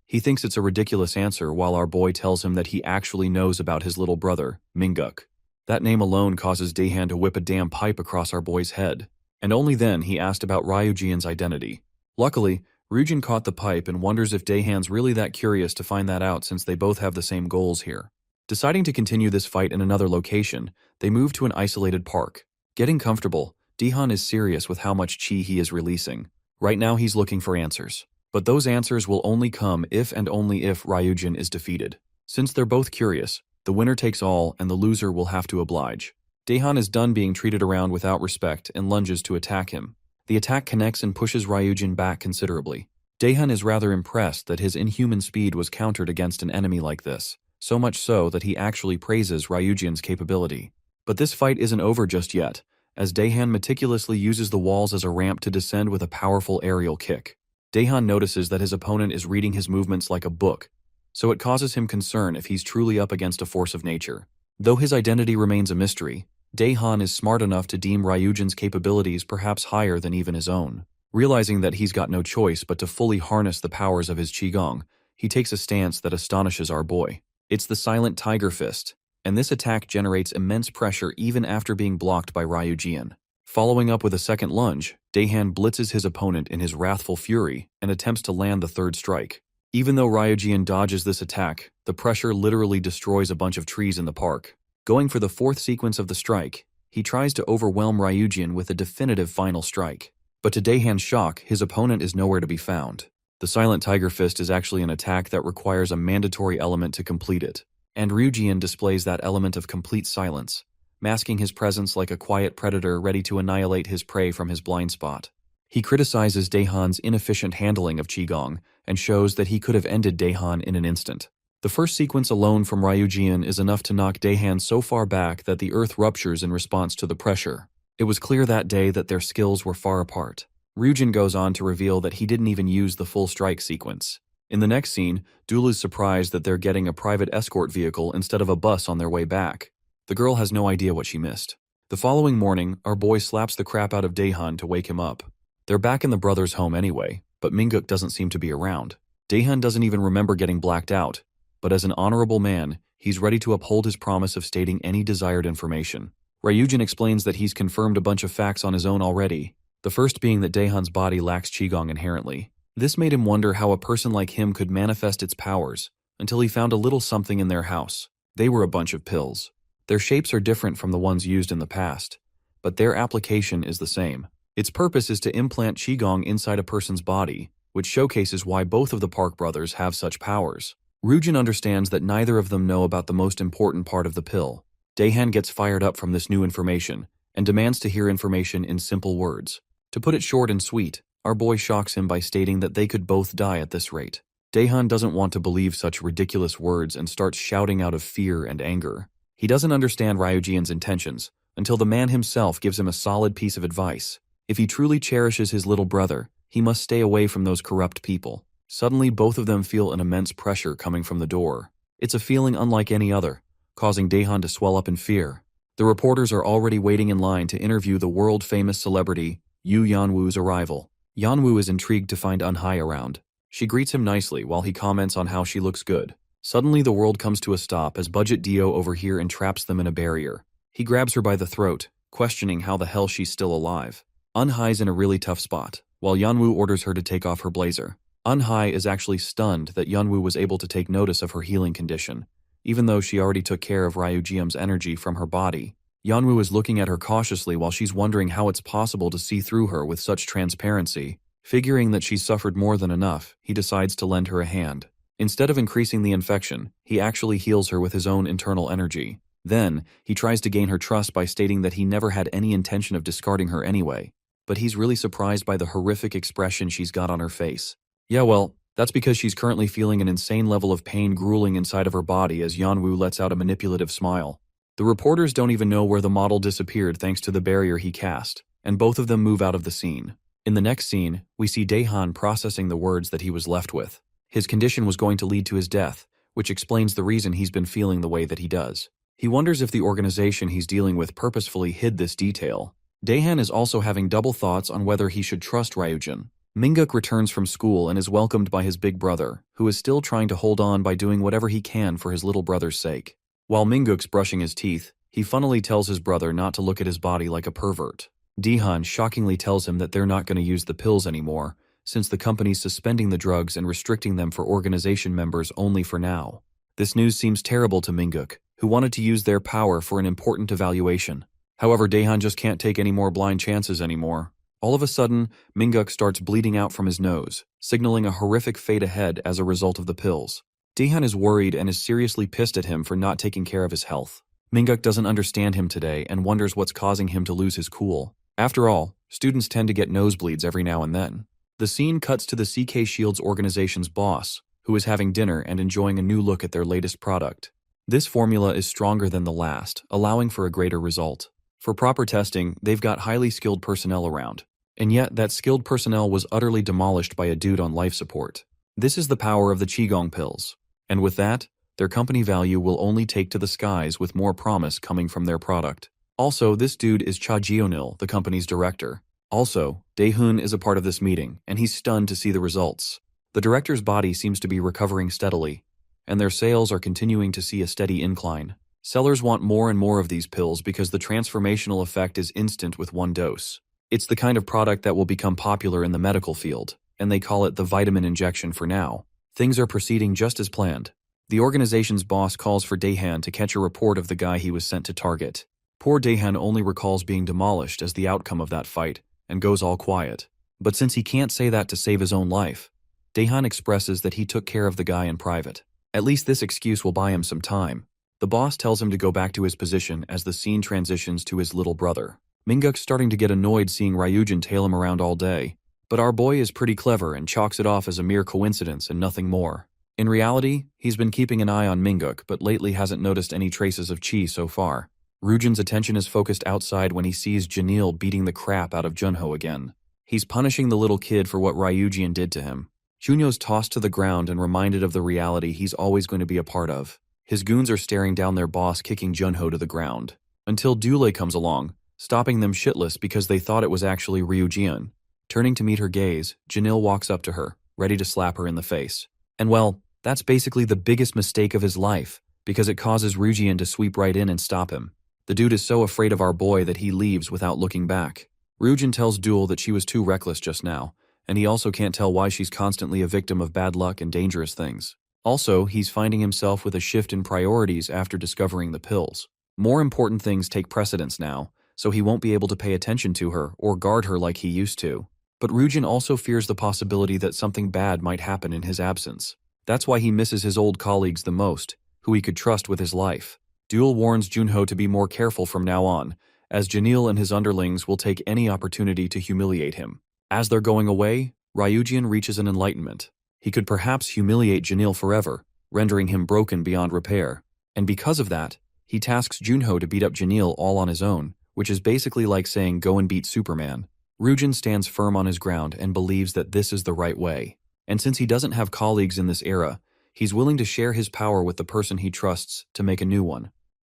He thinks it's a ridiculous answer while our boy tells him that he actually knows about his little brother, Minguk. That name alone causes Daehan to whip a damn pipe across our boy's head. And only then he asked about Ryujin's identity. Luckily, Ryujin caught the pipe and wonders if Daehan's really that curious to find that out since they both have the same goals here. Deciding to continue this fight in another location, they move to an isolated park. Getting comfortable, Daehan is serious with how much chi he is releasing. Right now he's looking for answers. But those answers will only come if and only if Ryujin is defeated. Since they're both curious, the winner takes all and the loser will have to oblige. Daehan is done being treated around without respect and lunges to attack him. The attack connects and pushes Ryujin back considerably. Daehan is rather impressed that his inhuman speed was countered against an enemy like this, so much so that he actually praises Ryujin's capability. But this fight isn't over just yet, as Daehan meticulously uses the walls as a ramp to descend with a powerful aerial kick. Daehan notices that his opponent is reading his movements like a book, so it causes him concern if he's truly up against a force of nature. Though his identity remains a mystery, Daehan is smart enough to deem Ryujin's capabilities perhaps higher than even his own. Realizing that he's got no choice but to fully harness the powers of his qigong, he takes a stance that astonishes our boy. It's the silent tiger fist, and this attack generates immense pressure even after being blocked by Ryujin. Following up with a second lunge, Daehan blitzes his opponent in his wrathful fury and attempts to land the third strike. Even though Ryujin dodges this attack, the pressure literally destroys a bunch of trees in the park. Going for the fourth sequence of the strike, he tries to overwhelm Ryujin with a definitive final strike. But to Daehan's shock, his opponent is nowhere to be found. The Silent Tiger Fist is actually an attack that requires a mandatory element to complete it, and Ryujin displays that element of complete silence, masking his presence like a quiet predator ready to annihilate his prey from his blind spot. He criticizes Daehan's inefficient handling of qigong and shows that he could have ended Daehan in an instant. The first sequence alone from Ryujin is enough to knock Daehan so far back that the earth ruptures in response to the pressure. It was clear that day that their skills were far apart. Ryujin goes on to reveal that he didn't even use the full strike sequence. In the next scene, Dul is surprised that they're getting a private escort vehicle instead of a bus on their way back. The girl has no idea what she missed. The following morning, our boy slaps the crap out of Daehan to wake him up. They're back in the brothers' home anyway, but Minguk doesn't seem to be around. Daehan doesn't even remember getting blacked out, but as an honorable man, he's ready to uphold his promise of stating any desired information. Ryujin explains that he's confirmed a bunch of facts on his own already, the first being that Daehan's body lacks qigong inherently. This made him wonder how a person like him could manifest its powers, until he found a little something in their house. They were a bunch of pills. Their shapes are different from the ones used in the past, but their application is the same. Its purpose is to implant qigong inside a person's body, which showcases why both of the Park brothers have such powers. Ryujin understands that neither of them know about the most important part of the pill. Daehan gets fired up from this new information and demands to hear information in simple words. To put it short and sweet, our boy shocks him by stating that they could both die at this rate. Daehan doesn't want to believe such ridiculous words and starts shouting out of fear and anger. He doesn't understand Ryujin's intentions until the man himself gives him a solid piece of advice. If he truly cherishes his little brother, he must stay away from those corrupt people. Suddenly, both of them feel an immense pressure coming from the door. It's a feeling unlike any other, causing Daehan to swell up in fear. The reporters are already waiting in line to interview the world-famous celebrity, Yu Yanwu's arrival. Yanwu is intrigued to find Unhai around. She greets him nicely while he comments on how she looks good. Suddenly, the world comes to a stop as Budget Dio over here entraps them in a barrier. He grabs her by the throat, questioning how the hell she's still alive. Unhai's in a really tough spot, while Yanwu orders her to take off her blazer. Unhai is actually stunned that Yanwu was able to take notice of her healing condition, even though she already took care of Ryujium's energy from her body. Yanwu is looking at her cautiously while she's wondering how it's possible to see through her with such transparency. Figuring that she's suffered more than enough, he decides to lend her a hand. Instead of increasing the infection, he actually heals her with his own internal energy. Then, he tries to gain her trust by stating that he never had any intention of discarding her anyway, but he's really surprised by the horrific expression she's got on her face. Yeah, well, That's because she's currently feeling an insane level of pain grueling inside of her body as Yanwu lets out a manipulative smile. The reporters don't even know where the model disappeared thanks to the barrier he cast, and both of them move out of the scene. In the next scene, we see Daehan processing the words that he was left with. His condition was going to lead to his death, which explains the reason he's been feeling the way that he does. He wonders if the organization he's dealing with purposefully hid this detail. Daehan is also having double thoughts on whether he should trust Ryujin. Minguk returns from school and is welcomed by his big brother, who is still trying to hold on by doing whatever he can for his little brother's sake. While Minguk's brushing his teeth, he funnily tells his brother not to look at his body like a pervert. Daehan shockingly tells him that they're not going to use the pills anymore, since the company's suspending the drugs and restricting them for organization members only for now. This news seems terrible to Minguk, who wanted to use their power for an important evaluation. However, Daehan just can't take any more blind chances anymore. All of a sudden, Minguk starts bleeding out from his nose, signaling a horrific fate ahead as a result of the pills. Daehan is worried and is seriously pissed at him for not taking care of his health. Minguk doesn't understand him today and wonders what's causing him to lose his cool. After all, students tend to get nosebleeds every now and then. The scene cuts to the CK Shields organization's boss, who is having dinner and enjoying a new look at their latest product. This formula is stronger than the last, allowing for a greater result. For proper testing, they've got highly skilled personnel around. And yet, that skilled personnel was utterly demolished by a dude on life support. This is the power of the Qigong pills. And with that, their company value will only take to the skies with more promise coming from their product. Also, this dude is Cha Jionil, the company's director. Also, Daehoon is a part of this meeting, and he's stunned to see the results. The director's body seems to be recovering steadily, and their sales are continuing to see a steady incline. Sellers want more and more of these pills because the transformational effect is instant with one dose. It's the kind of product that will become popular in the medical field, and they call it the vitamin injection for now. Things are proceeding just as planned. The organization's boss calls for Daehan to catch a report of the guy he was sent to target. Poor Daehan only recalls being demolished as the outcome of that fight, and goes all quiet. But since he can't say that to save his own life, Daehan expresses that he took care of the guy in private. At least this excuse will buy him some time. The boss tells him to go back to his position as the scene transitions to his little brother. Minguk's starting to get annoyed seeing Ryujin tail him around all day, but our boy is pretty clever and chalks it off as a mere coincidence and nothing more. In reality, he's been keeping an eye on Minguk, but lately hasn't noticed any traces of chi so far. Ryujin's attention is focused outside when he sees Janil beating the crap out of Junho again. He's punishing the little kid for what Ryujin did to him. Junyo's tossed to the ground and reminded of the reality he's always going to be a part of. His goons are staring down their boss kicking Junho to the ground. Until Dule comes along, stopping them shitless because they thought it was actually Ryujin. Turning to meet her gaze, Janil walks up to her, ready to slap her in the face. And well, that's basically the biggest mistake of his life, because it causes Ryujin to sweep right in and stop him. The dude is so afraid of our boy that he leaves without looking back. Ryujin tells Dule that she was too reckless just now, and he also can't tell why she's constantly a victim of bad luck and dangerous things. Also, he's finding himself with a shift in priorities after discovering the pills. More important things take precedence now, so he won't be able to pay attention to her or guard her like he used to. But Ryujin also fears the possibility that something bad might happen in his absence. That's why he misses his old colleagues the most, who he could trust with his life. Dule warns Junho to be more careful from now on, as Janil and his underlings will take any opportunity to humiliate him. As they're going away, Ryujin reaches an enlightenment. He could perhaps humiliate Janil forever, rendering him broken beyond repair. And because of that, he tasks Junho to beat up Janil all on his own, which is basically like saying go and beat Superman. Ryujin stands firm on his ground and believes that this is the right way. And since he doesn't have colleagues in this era, he's willing to share his power with the person he trusts to make a new one.